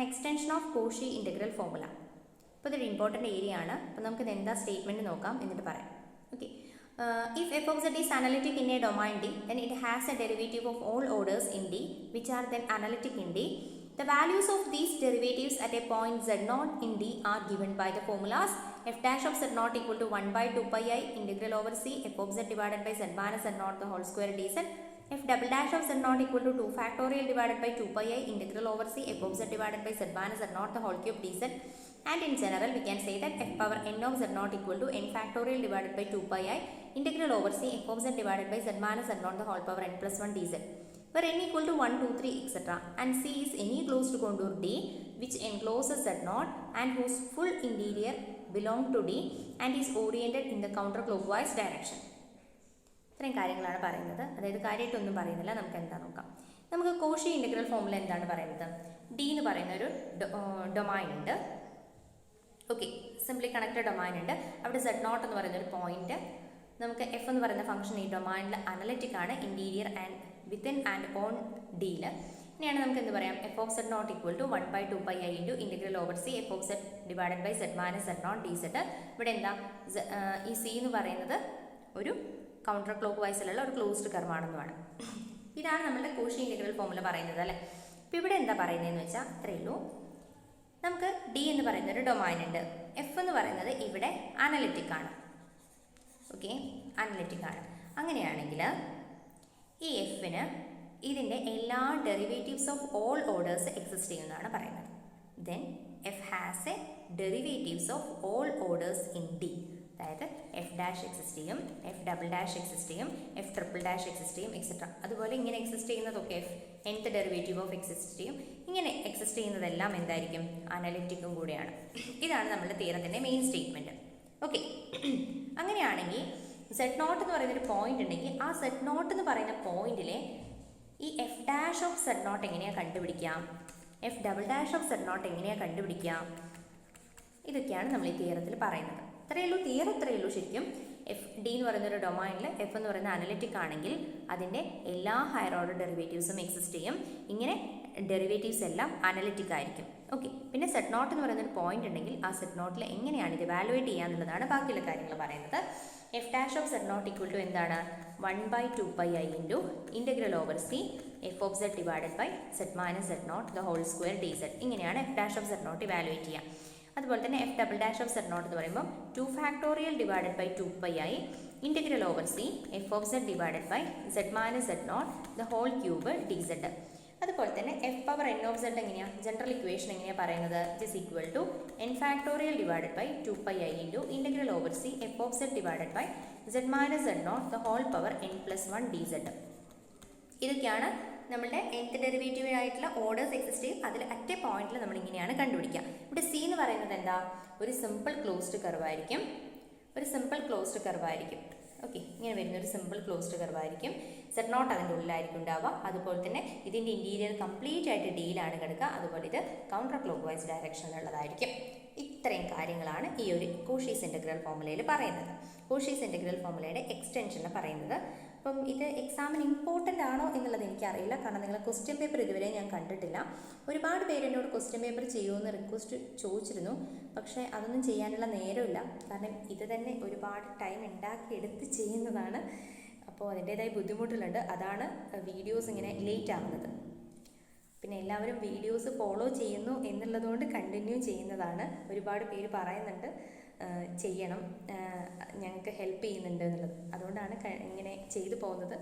extension of Cauchy integral formula. അപ്പോൾ ഇതൊരു important area ആണ്. അപ്പോൾ നമുക്കിത് എന്താ സ്റ്റേറ്റ്മെൻറ്റ് നോക്കാം എന്നിട്ട് പറയാം. Okay, if f of z is analytic in a domain D, then it has a derivative of all orders in D which are then analytic in D. The values of these derivatives at a point z0 in D are given by the formulas f dash of z0 equal to 1 by 2 pi I integral over c f of z divided by z minus z0 the whole square dz. F double dash of z0 equal to 2 factorial divided by 2 pi I integral over c f of z divided by z minus z0 the whole cube dz. And in general we can say that f power n of z0 equal to n factorial divided by 2 pi I integral over c f of z divided by z minus z0 the whole power n plus 1 dz, where n equal to 1, 2, 3 etc. and c is any closed contour D which encloses z0 and whose full interior belong to D and is oriented in the counterclockwise direction. ഇത്രയും കാര്യങ്ങളാണ് പറയുന്നത്. അതായത് കാര്യമായിട്ടൊന്നും പറയുന്നില്ല. നമുക്ക് എന്താ നോക്കാം. നമുക്ക് കോഷി ഇൻ്റഗ്രൽ ഫോമുല എന്താണ് പറയുന്നത്? ഡി എന്ന് പറയുന്ന ഒരു ഡൊമൈൻ ഉണ്ട്. ഓക്കെ, സിംപ്ലി കണക്റ്റഡ് ഡൊമൈൻ ഉണ്ട്. അവിടെ z0 എന്ന് പറയുന്ന ഒരു പോയിന്റ്, നമുക്ക് എഫ് എന്ന് പറയുന്ന ഫംഗ്ഷൻ ഈ ഡൊമൈനിൽ അനലറ്റിക് ആണ്, interior and within and on ഡിയിൽ. ഇനിയാണ് നമുക്ക് എന്ത് പറയാം? F of z0 equal to 1 by 2 pi I into integral over C F of z divided by z minus z0 dz. ഇവിടെ എന്താ ഈ സി എന്ന് പറയുന്നത് ഒരു കൗണ്ടർ ക്ലോക്ക് വൈസിലുള്ള ഒരു ക്ലോസ്ഡ് കർവാണെന്നുമാണ്. ഇതാണ് നമ്മുടെ കോഷി ഇൻ്റഗ്രൽ ഫോമുല പറയുന്നത് അല്ലേ. അപ്പോൾ ഇവിടെ എന്താ പറയുന്നതെന്ന് വെച്ചാൽ അത്രയേ ഉള്ളൂ. നമുക്ക് ഡി എന്ന് പറയുന്ന ഒരു ഡൊമൈൻ ഉണ്ട്. എഫ് എന്ന് പറയുന്നത് ഇവിടെ അനലിറ്റിക് ആണ്. ഓക്കെ, അനലിറ്റിക് ആണ്. അങ്ങനെയാണെങ്കിൽ ഈ എഫിന് ഇതിൻ്റെ എല്ലാ derivatives of all orders exist ചെയ്യുന്നതാണ് പറയുന്നത്. Then F has A derivatives of all orders in D. അതായത് എഫ് ഡാഷ് എക്സിസ്റ്റ് ചെയ്യും, എഫ് ഡബിൾ ഡാഷ് എക്സിസ്റ്റ് ചെയ്യും, എഫ് ട്രിപ്പിൾ ഡാഷ് എക്സിസ്റ്റ് ചെയ്യും എക്സെട്ര. അതുപോലെ ഇങ്ങനെ എക്സിസ്റ്റ് ചെയ്യുന്നതൊക്കെ F nth derivative of exist ചെയ്യും. ഇങ്ങനെ എക്സിസ്റ്റ് ചെയ്യുന്നതെല്ലാം എന്തായിരിക്കും? അനലിറ്റിക്കും കൂടിയാണ്. ഇതാണ് നമ്മുടെ തിയറത്തിൻ്റെ മെയിൻ സ്റ്റേറ്റ്മെൻറ്റ്. ഓക്കെ, അങ്ങനെയാണെങ്കിൽ z0 എന്ന് പറയുന്നൊരു പോയിന്റ് ഉണ്ടെങ്കിൽ ആ z0 എന്ന് പറയുന്ന പോയിന്റിലെ ഈ എഫ് ഡാഷ് ഓഫ് z0 എങ്ങനെയാണ് കണ്ടുപിടിക്കാം? F double dash of z0 എങ്ങനെയാണ് കണ്ടുപിടിക്കാം? ഇതൊക്കെയാണ് നമ്മൾ ഈ തിയറത്തിൽ പറയുന്നത്. ഇത്രയേ ഉള്ളൂ, തിയറി ഇത്രയേ ഉള്ളൂ. ശരിക്കും എഫ് ഡി എന്ന് പറയുന്ന ഒരു ഡൊമൈനിൽ എഫ് എന്ന് പറയുന്ന അനലിറ്റിക് ആണെങ്കിൽ അതിൻ്റെ എല്ലാ ഹയർ ഓർഡർ ഡെറിവേറ്റീവ്സും എക്സിസ്റ്റ് ചെയ്യും. ഇങ്ങനെ ഡെറിവേറ്റീവ്സ് എല്ലാം അനലിറ്റിക് ആയിരിക്കും. ഓക്കെ, പിന്നെ z0 എന്ന് പറയുന്ന ഒരു പോയിന്റ് ഉണ്ടെങ്കിൽ ആ z0 എങ്ങനെയാണ് ഇത് വാലുവേറ്റ് ചെയ്യുക എന്നുള്ളതാണ് ബാക്കിയുള്ള കാര്യങ്ങൾ പറയുന്നത്. F dash of z0 equal to എന്താണ്? 1 by 2 pi I into integral over C F of z divided by z minus z0 the whole square dz. ഇങ്ങനെയാണ് F dash of z0 evaluate ചെയ്യുക. അതുപോലെ തന്നെ F double dash of z0 എന്ന് പറയുമ്പോൾ 2 factorial divided by 2 pi I integral over C F of z divided by z minus z0 the whole cube dz. അതുപോലെ തന്നെ F power n of z എങ്ങനെയാണ്? General equation എങ്ങനെയാണ് പറയുന്നത്? It is equal to n factorial divided by 2 pi I into integral over C F of z divided by z minus z0 the whole power n plus 1 dz. ഇതൊക്കെയാണ് നമ്മളുടെ nth derivative ആയിട്ടുള്ള orders exist ചെയ്യും. അതിൽ at A പോയിന്റിൽ നമ്മൾ ഇങ്ങനെയാണ് കണ്ടുപിടിക്കുക. ഇവിടെ സി എന്ന് പറയുന്നത് എന്താ? ഒരു സിമ്പിൾ ക്ലോസ്ഡ് കർവായിരിക്കും. ഒരു സിമ്പിൾ ക്ലോസ്ഡ് കർവായിരിക്കും. ഓക്കെ, ഇങ്ങനെ വരുന്ന ഒരു സിമ്പിൾ ക്ലോസ്ഡ് കർവായിരിക്കും. z0 അതിൻ്റെ ഉള്ളിലായിരിക്കും ഉണ്ടാവുക. അതുപോലെ തന്നെ ഇതിൻ്റെ ഇൻറ്റീരിയർ കംപ്ലീറ്റ് ആയിട്ട് ഡിയിലാണ് കിടക്കുക. അതുപോലെ ഇത് കൗണ്ടർ ക്ലോക്ക് വൈസ് ഡയറക്ഷനിലുള്ളതായിരിക്കും. ഇത്രയും കാര്യങ്ങളാണ് ഈ ഒരു കോഷീസ് ഇൻ്റഗ്രൽ ഫോമുലയിൽ പറയുന്നത്. കോഷീസ് ഇൻ്റഗ്രൽ ഫോമുലയുടെ എക്സ്റ്റൻഷനിൽ പറയുന്നത്. അപ്പം ഇത് എക്സാമിന് ഇമ്പോർട്ടൻ്റ് ആണോ എന്നുള്ളത് എനിക്കറിയില്ല. കാരണം നിങ്ങൾ ക്വസ്റ്റ്യൻ പേപ്പർ ഇതുവരെ ഞാൻ കണ്ടിട്ടില്ല. ഒരുപാട് പേര് എന്നോട് ക്വസ്റ്റ്യൻ പേപ്പർ ചെയ്യുമെന്ന് റിക്വസ്റ്റ് ചോദിച്ചിരുന്നു. പക്ഷേ അതൊന്നും ചെയ്യാനുള്ള നേരമില്ല. കാരണം ഇത് തന്നെ ഒരുപാട് ടൈം ഉണ്ടാക്കിയെടുത്ത് ചെയ്യുന്നതാണ്. അപ്പോൾ അതിൻ്റേതായ ബുദ്ധിമുട്ടുകളുണ്ട്. അതാണ് വീഡിയോസ് ഇങ്ങനെ ലേറ്റ് ആവുന്നത്. പിന്നെ എല്ലാവരും വീഡിയോസ് ഫോളോ ചെയ്യുന്നു എന്നുള്ളതുകൊണ്ട് കണ്ടിന്യൂ ചെയ്യുന്നതാണ്. ഒരുപാട് പേര് പറയുന്നുണ്ട് ചെയ്യണം, ഞങ്ങൾക്ക് ഹെൽപ്പ് ചെയ്യുന്നുണ്ട് എന്നുള്ളത്. അതുകൊണ്ടാണ് ഇങ്ങനെ ചെയ്തു പോകുന്നത്.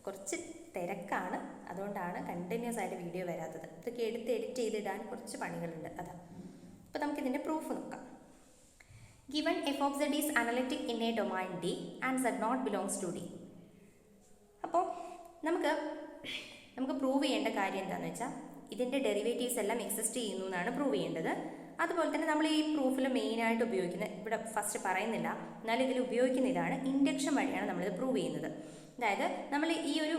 കുറച്ച് തിരക്കാണ്, അതുകൊണ്ടാണ് കണ്ടിന്യൂസ് ആയിട്ട് വീഡിയോ വരാത്തത്. ഇതൊക്കെ എഡിറ്റ് ചെയ്തിടാൻ കുറച്ച് പണികളുണ്ട്. അതാ. അപ്പോൾ നമുക്കിതിൻ്റെ പ്രൂഫ് നോക്കാം. Given F of z is analytic in a domain D and z0 belongs to D. അപ്പോൾ നമുക്ക് പ്രൂവ് ചെയ്യേണ്ട കാര്യം എന്താണെന്ന് വെച്ചാൽ ഇതിൻ്റെ ഡെറിവേറ്റീവ്സ് എല്ലാം എക്സിസ്റ്റ് ചെയ്യുന്നു എന്നാണ് പ്രൂവ് ചെയ്യേണ്ടത്. അതുപോലെ തന്നെ നമ്മൾ ഈ പ്രൂഫിൽ മെയിനായിട്ട് ഉപയോഗിക്കുന്ന, ഇവിടെ ഫസ്റ്റ് പറയുന്നില്ല, എന്നാലും ഇതിൽ ഉപയോഗിക്കുന്ന ഇതാണ് ഇൻഡക്ഷൻ വഴിയാണ് നമ്മളിത് പ്രൂവ് ചെയ്യുന്നത്. അതായത് നമ്മൾ ഈ ഒരു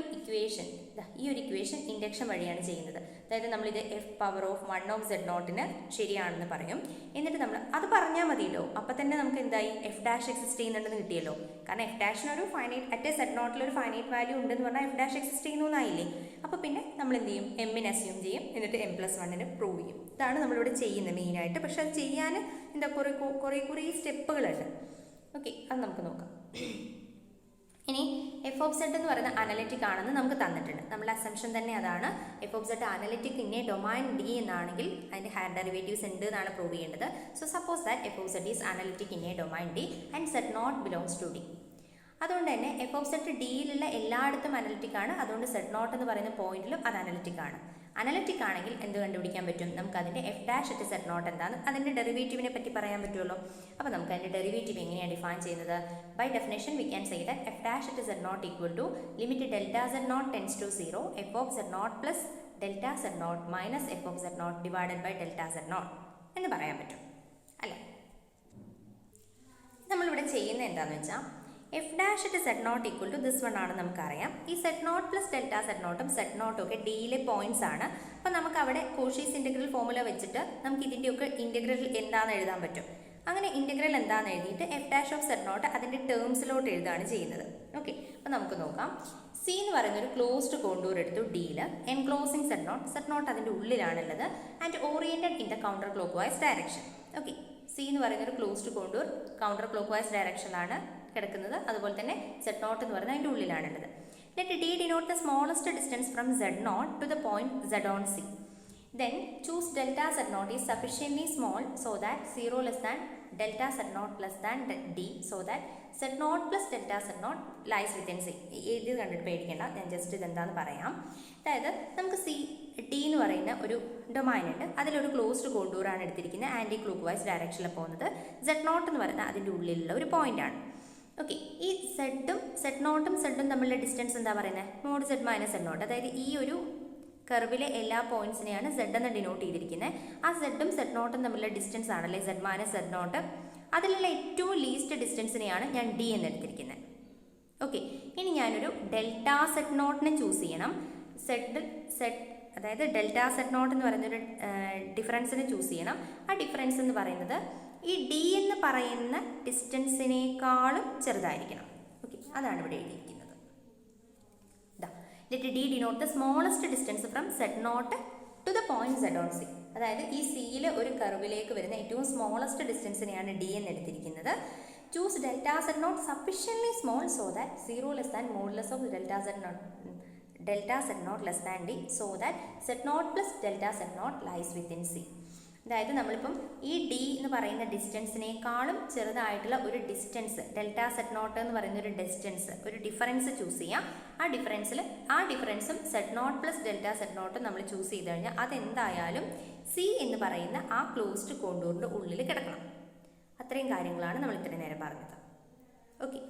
ഇക്വേഷൻ ഇൻഡക്ഷൻ വഴിയാണ് ചെയ്യുന്നത്. അതായത് നമ്മളിത് f power of 1 of z നോട്ടിന് ശരിയാണെന്ന് പറയും. എന്നിട്ട് നമ്മൾ അത് പറഞ്ഞാൽ മതിയല്ലോ, അപ്പം തന്നെ നമുക്ക് എന്തായി എഫ് ഡാഷ് എക്സിസ്റ്റ് ചെയ്യുന്നുണ്ടെന്ന് കിട്ടിയല്ലോ. കാരണം എഫ് ഡാഷിന് ഒരു ഫൈനൈറ്റ് അറ്റ് സെഡ് നോട്ടിൽ ഒരു ഫൈനൈറ്റ് വാല്യൂ ഉണ്ടെന്ന് പറഞ്ഞാൽ എഫ് ഡാഷ് എക്സിസ്റ്റ് ചെയ്യുന്നു എന്നായില്ലേ. അപ്പോൾ പിന്നെ നമ്മൾ എന്ത് ചെയ്യും, എമ്മിനെ അസ്യൂം ചെയ്യും, എന്നിട്ട് m+1 പ്രൂവ് ചെയ്യും. ഇതാണ് നമ്മളിവിടെ ചെയ്യുന്നത് മെയിനായിട്ട്. പക്ഷെ അത് ചെയ്യാൻ എന്താ കുറേ സ്റ്റെപ്പുകളുണ്ട്. ഓക്കെ, അത് നമുക്ക് നോക്കാം. ഇനി എഫ് ഓഫ് സെഡ് എന്ന് പറയുന്ന അനലിറ്റിക് ആണെന്ന് നമുക്ക് തന്നിട്ടുണ്ട്. നമ്മുടെ അസംഷൻ തന്നെ അതാണ്. F of Z analytic in a domain D എന്നാണെങ്കിൽ അതിൻ്റെ ഹാൻഡ് ഡെറിവേറ്റീവ്സ് ഉണ്ട് എന്നാണ് പ്രൂവ് ചെയ്യേണ്ടത്. So suppose that F of Z is analytic in a domain D and Z naught belongs to D. അതുകൊണ്ട് തന്നെ എഫ് ഓഫ് സെഡ് ഡിയിലുള്ള എല്ലായിടത്തും analytic ആണ്. അതുകൊണ്ട് സെഡ് നോട്ട് എന്ന് പറയുന്ന പോയിന്റിലും അത് അനലിറ്റിക് ആണ്. അനലിറ്റിക് ആണെങ്കിൽ എന്ത് കണ്ടുപിടിക്കാൻ പറ്റും, നമുക്ക് അതിൻ്റെ F dash at Z naught എന്താണ്, അതിൻ്റെ ഡെറിവേറ്റീവിനെ പറ്റി പറയാൻ പറ്റുമല്ലോ. അപ്പോൾ നമുക്ക് അതിൻ്റെ ഡെറിവേറ്റീവ് എങ്ങനെയാണ് ഡിഫൈൻ ചെയ്യുന്നത്? By definition we can say that f dash at Z naught equal to limit delta Z naught tends to 0 f of Z naught plus delta Z not minus F of Z not divided by delta Z naught എന്ന് പറയാൻ പറ്റും അല്ലേ. നമ്മളിവിടെ ചെയ്യുന്നത് എന്താണെന്ന് വെച്ചാൽ f dash at Z naught equal to this one ആണ് നമുക്കറിയാം. ഈ z naught plus delta z നോട്ടും സെഡ് നോട്ടും ഒക്കെ ഡിയിലെ പോയിന്റ്സ് ആണ്. അപ്പോൾ നമുക്ക് അവിടെ കോഷീസ് ഇൻ്റഗ്രൽ ഫോർമുല വെച്ചിട്ട് നമുക്ക് ഇതിൻ്റെയൊക്കെ ഇൻ്റഗ്രൽ എന്താണെന്ന് എഴുതാൻ പറ്റും. അങ്ങനെ ഇൻ്റഗ്രൽ എന്താണെന്ന് എഴുതിയിട്ട് F dash of Z naught അതിൻ്റെ ടേംസിലോട്ട് എഴുതാണ് ചെയ്യുന്നത്. ഓക്കെ, അപ്പോൾ നമുക്ക് നോക്കാം. സി എന്ന് പറയുന്ന ഒരു ക്ലോസ്ഡ് കോണ്ടൂർ എടുത്തു ഡിയിൽ, എൻക്ലോസിങ് സെഡ് നോട്ട് അതിൻ്റെ ഉള്ളിലാണുള്ളത് and oriented in the counter clockwise direction. Okay, C എന്ന് പറയുന്ന ഒരു closed contour counter clockwise ഡയറക്ഷനിലാണ് കിടക്കുന്നത്. അതുപോലെ തന്നെ സെഡ് നോട്ട് എന്ന് പറയുന്നത് അതിൻ്റെ ഉള്ളിലാണുള്ളത്. Let d denote the smallest distance from z naught to the point z on C. Then choose delta z naught is sufficiently small so that 0 less than delta z naught plus than d so that z naught plus delta z naught lies within c. ഇത് കണ്ടിട്ട് പേടിക്കേണ്ട, ഞാൻ just ഇതെന്താണെന്ന് പറയാം. അതായത് നമുക്ക് C D എന്ന് പറയുന്ന ഒരു ഡൊമൈൻ ഉണ്ട്. അതിലൊരു ക്ലോസ്ഡ് കോണ്ടൂറാണ് എടുത്തിരിക്കുന്നത്, ആൻറ്റി ക്ലോക്ക് വൈസ് ഡയറക്ഷനിൽ പോകുന്നത്. സെഡ് നോട്ട് എന്ന് പറയുന്നത് അതിൻ്റെ ഉള്ളിലുള്ള ഒരു പോയിൻ്റാണ്. ഓക്കെ, ഈ സെഡ് നോട്ടും സെഡും തമ്മിലുള്ള ഡിസ്റ്റൻസ് എന്താ പറയുന്നത്, mod Z minus Z naught. അതായത് ഈ ഒരു കർവിലെ എല്ലാ പോയിന്റ്സിനെയാണ് സെഡ് എന്ന് ഡിനോട്ട് ചെയ്തിരിക്കുന്നത്. ആ സെഡും സെഡ് നോട്ടും തമ്മിലുള്ള ഡിസ്റ്റൻസ് ആണല്ലേ സെഡ് മൈനസ് സെഡ് നോട്ട്. അതിലുള്ള ഏറ്റവും ലീസ്റ്റ് ഡിസ്റ്റൻസിനെയാണ് ഞാൻ ഡി എന്ന് എടുത്തിരിക്കുന്നത്. ഓക്കെ, ഇനി ഞാനൊരു ഡെൽറ്റ സെഡ് നോട്ടിനെ ചൂസ് ചെയ്യണം. അതായത് ഡെൽറ്റ സെഡ് നോട്ട് എന്ന് പറയുന്നൊരു ഡിഫറൻസിനെ ചൂസ് ചെയ്യണം. ആ ഡിഫറൻസ് എന്ന് പറയുന്നത് ഈ ഡി എന്ന് പറയുന്ന ഡിസ്റ്റൻസിനേക്കാളും ചെറുതായിരിക്കണം. ഓക്കെ, അതാണ് ഇവിടെ എഴുതിയിരിക്കുന്നത്. Let d denote the smallest distance from z naught to the point z on c. അതായത് ഈ സിയിൽ ഒരു കർവിലേക്ക് വരുന്ന ഏറ്റവും സ്മോളസ്റ്റ് ഡിസ്റ്റൻസിനെയാണ് ഡി എന്ന് എടുത്തിരിക്കുന്നത്. Choose delta Z naught sufficiently small so that 0 less than modulus of delta Z naught less than D so that Z naught plus delta Z naught lies within C. അതായത് നമ്മളിപ്പം ഈ D എന്ന് പറയുന്ന ഡിസ്റ്റൻസിനേക്കാളും ചെറുതായിട്ടുള്ള ഒരു distance delta Z naught എന്ന് പറയുന്ന ഒരു difference choose ചെയ്യാം. ആ ഡിഫറൻസും z naught plus delta z നോട്ടും നമ്മൾ ചൂസ് ചെയ്ത് കഴിഞ്ഞാൽ അതെന്തായാലും സി എന്ന് പറയുന്ന ആ ക്ലോസ്ഡ് കോണ്ടൂറിൻ്റെ ഉള്ളിൽ കിടക്കണം. അത്രയും കാര്യങ്ങളാണ് നമ്മൾ ഇത്രയും നേരം പറഞ്ഞത്. ഓക്കെ,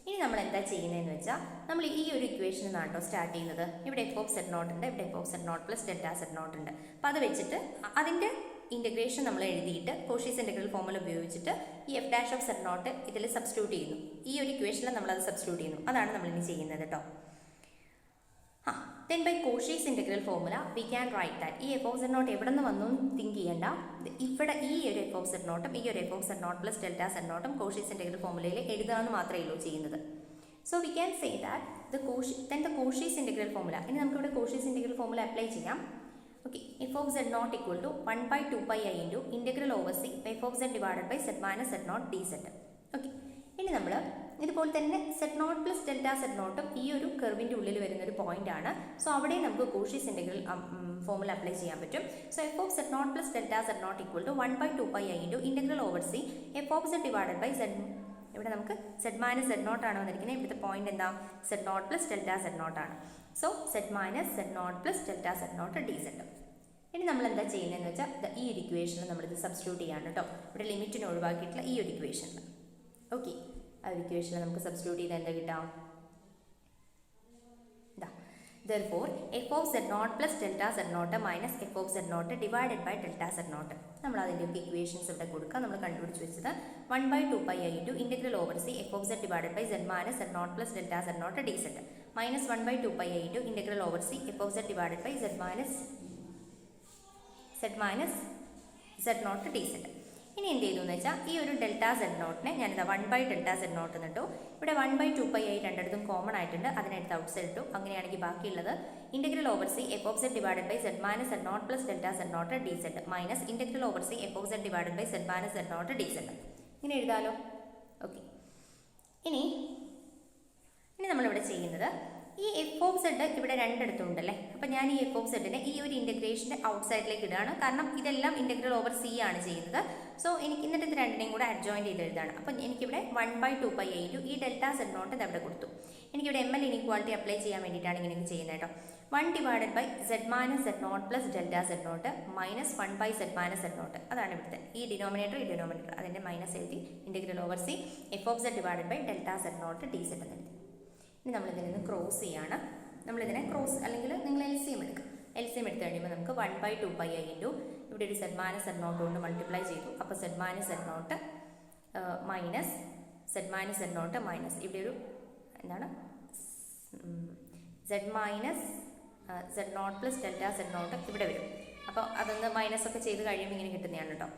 ഇനി നമ്മൾ എന്താ ചെയ്യുന്നതെന്ന് വെച്ചാൽ നമ്മൾ ഈ ഒരു ഇക്വേഷൻ നിന്നാണ് സ്റ്റാർട്ട് ചെയ്യുന്നത്. ഇവിടെ എഫ് ഓഫ് സെഡ് നോട്ട് ഉണ്ട്, ഇവിടെ F of Z naught plus delta Z naught ഉണ്ട്. അപ്പോൾ അത് വെച്ചിട്ട് അതിൻ്റെ ഇൻ്റഗ്രേഷൻ നമ്മൾ എഴുതിയിട്ട് കോഷീസ് ഇൻ്റഗ്രൽ ഫോർമുല ഉപയോഗിച്ചിട്ട് ഈ F dash of Z naught ഇതിൽ സബ്സ്റ്റിറ്റ്യൂട്ട് ചെയ്യുന്നു. ഈ ഒരു ഇക്വേഷനിൽ നമ്മളത് സബ്സ്റ്റിറ്റ്യൂട്ട് ചെയ്യുന്നു. അതാണ് നമ്മളിനി ചെയ്യുന്നത് കേട്ടോ. Then by Cauchy's integral formula we can write that ഈ എഫ് ഓഫ് സെഡ് നോട്ട് എവിടെ നിന്ന് വന്നു തിങ്ക് ചെയ്യേണ്ട. ഇവിടെ ഈ ഒരു എഫ് ഓഫ് സെഡ് നോട്ടും ഈ ഒരു f of Z naught plus delta z നോട്ടും Cauchy's integral ഫോർമുലയിൽ എഴുതാമെന്ന് മാത്രമേ ഉള്ളൂ ചെയ്യുന്നത്. So we can say that the Cauchy's integral formula. ഇനി നമുക്കിവിടെ Cauchy's integral formula അപ്ലൈ ചെയ്യാം. Okay, f of z naught equal to 1 by 2 pi I into integral over c f of z divided by z minus z naught dz. Okay, ഇനി നമ്മൾ ഇതുപോലെ തന്നെ z naught plus delta z നോട്ടും ഈ ഒരു കർവിൻ്റെ ഉള്ളിൽ വരുന്ന ഒരു പോയിന്റ് ആണ്. സോ അവിടെ നമുക്ക് കോഷീസ് ഇൻ്റഗ്രൽ ഫോർമുല അപ്ലൈ ചെയ്യാൻ പറ്റും. So F of Z naught plus delta Z naught equal to 1 by 2 pi I into integral over c F of Z divided by Z. ഇവിടെ നമുക്ക് സെഡ് മൈനസ് സെഡ് നോട്ട് ആണ് വന്നിരിക്കുന്നത്. ഇവിടുത്തെ point എന്താ, z naught plus delta Z naught ആണ്. So z minus Z naught plus delta Z naught D Z. ഇനി നമ്മൾ എന്താ ചെയ്യുന്നതെന്ന് വെച്ചാൽ ഈ ഒരു ഇക്വേഷനിൽ നമ്മളിത് സബ്സ്റ്റിറ്റ്യൂട്ട് ചെയ്യാണ് കേട്ടോ. ഇവിടെ ലിമിറ്റിന് ഒഴിവാക്കിയിട്ടുള്ള ഈ ഒരു ഇക്വേഷനിൽ. ഓക്കെ, ആ ഒരു ഇക്വേഷനിൽ നമുക്ക് സബ്സ്റ്റിറ്റ്യൂട്ട് ചെയ്താൽ എന്താ കിട്ടാം? Therefore, f of z naught plus delta z naught minus f of z naught divided by delta z naught. നമ്മൾ അതിൻ്റെയൊക്കെ ഇക്വേഷൻസ് ഇവിടെ കൊടുക്കുക. നമ്മൾ കണ്ടുപിടിച്ച് വെച്ചത് 1 by 2 pi I into integral over c f of z divided by z minus z naught plus delta z naught dz. Minus 1/2πi into integral over C F of Z divided by Z minus Z naught D Z. ഇനി എന്ത് ചെയ്തു എന്ന് വെച്ചാൽ ഈ ഒരു delta Z നോട്ടിനെ ഞാനിതാ 1/Δz0 എന്നിട്ടു. ഇവിടെ 1/2πi രണ്ടിടത്തും കോമൺ ആയിട്ടുണ്ട്, അതിനെടുത്ത് ഔട്ട് സൈഡ് ഇട്ടു. അങ്ങനെയാണെങ്കിൽ ബാക്കിയുള്ളത് integral over C F of Z divided by Z minus Z naught plus delta Z naught D Z minus integral over C F of Z divided by Z minus Z naught D Z. ഇങ്ങനെ എഴുതാലോ. Okay, ഇനി നമ്മളിവിടെ ചെയ്യുന്നത് ഈ F of Z ഇവിടെ രണ്ടിടത്തും ഉണ്ടല്ലേ. അപ്പം ഞാൻ ഈ എഫ് ഓഫ് സെഡിനെ ഈ ഒരു ഇൻ്റഗ്രേഷൻ്റെ ഔട്ട് സൈഡിലേക്ക് ഇടുകയാണ്. കാരണം ഇതെല്ലാം ഇൻ്റഗ്രൽ ഓവർ സി ആണ് ചെയ്യുന്നത്. സോ എനിക്ക് എന്നിട്ട് ഇത് രണ്ടിനെയും കൂടെ അഡ്ജോയിൻ്റ് ചെയ്ത് എഴുതാണ്. അപ്പം എനിക്കിവിടെ 1/2πi ഇൻറ്റു ഈ ഡെൽറ്റ സെഡ് നോട്ട് ഇത് അവിടെ കൊടുത്തു. എനിക്കിവിടെ ML ഇനീക്വാളിറ്റി അപ്ലൈ ചെയ്യാൻ വേണ്ടിയിട്ടാണ് ഇങ്ങനെ ചെയ്യുന്നത് കേട്ടോ. 1 divided by Z minus Z naught plus delta Z not minus 1/സെഡ് മൈനസ് സെഡ് നോട്ട്. അതാണ് ഇവിടുത്തെ ഈ ഡിനോമിനേറ്റർ അതിൻ്റെ മൈനസ് എഴുതി integral over C F of Z divided by delta Z naught D Z എന്ന് എഴുതി. ഇനി നമ്മളിതിൽ നിന്ന് ക്രോസ് ചെയ്യാണ്. നമ്മളിതിനെ ക്രോസ് അല്ലെങ്കിൽ നിങ്ങൾ LCM എടുക്കുക. LCM എടുത്ത് കഴിയുമ്പോൾ നമുക്ക് 1/2πi ഇൻറ്റു ഇവിടെ ഒരു സെഡ് മൈനസ് സെഡ് നോട്ട് കൊണ്ട് മൾട്ടിപ്ലൈ ചെയ്തു. അപ്പോൾ Z minus Z not minus Z minus Z not minus ഇവിടെ ഒരു എന്താണ് Z minus Z naught plus delta Z naught ഇവിടെ വരും. അപ്പോൾ അതൊന്ന് മൈനസ് ഒക്കെ ചെയ്ത് കഴിയുമ്പോൾ ഇങ്ങനെ കിട്ടുന്നതാണ് കേട്ടോ.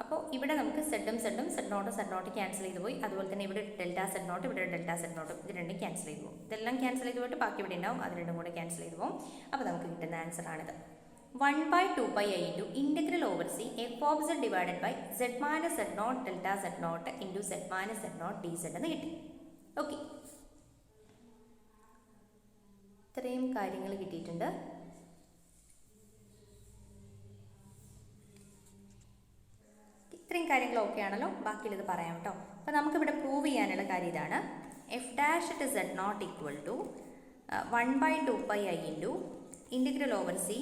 അപ്പോൾ ഇവിടെ നമുക്ക് സെഡും സെഡ് നോട്ട് ക്യാൻസൽ ചെയ്ത് പോയി. അതുപോലെ തന്നെ ഇവിടെ ഡെൽറ്റ സെഡ് നോട്ട് ഇവിടെ ഡെൽറ്റ സെഡ് നോട്ട് ഇത് രണ്ടും ക്യാൻസൽ ചെയ്ത് പോകും. ഇതെല്ലാം ക്യാൻസൽ ചെയ്ത് പോയിട്ട് ബാക്കി ഇവിടെ ഉണ്ടാവും, അത് രണ്ടും കൂടെ ക്യാൻസൽ ചെയ്ത് പോകും. അപ്പോൾ നമുക്ക് കിട്ടുന്ന ആൻസർ ആണിത്. 1/2πi into integral over C F of Z divided by Z minus Z naught delta Z not into Z minus Z naught D Z എന്ന് കിട്ടി. ഓക്കെ, ഇത്രയും കാര്യങ്ങൾ കിട്ടിയിട്ടുണ്ട്. ഇത്രയും കാര്യങ്ങൾ ഓക്കെ ആണല്ലോ. ബാക്കിയുള്ളത് പറയാം കേട്ടോ. അപ്പോൾ നമുക്കിവിടെ പ്രൂവ് ചെയ്യാനുള്ള കാര്യം ഇതാണ്. F dash at Z naught equal to 1/2πi into integral over C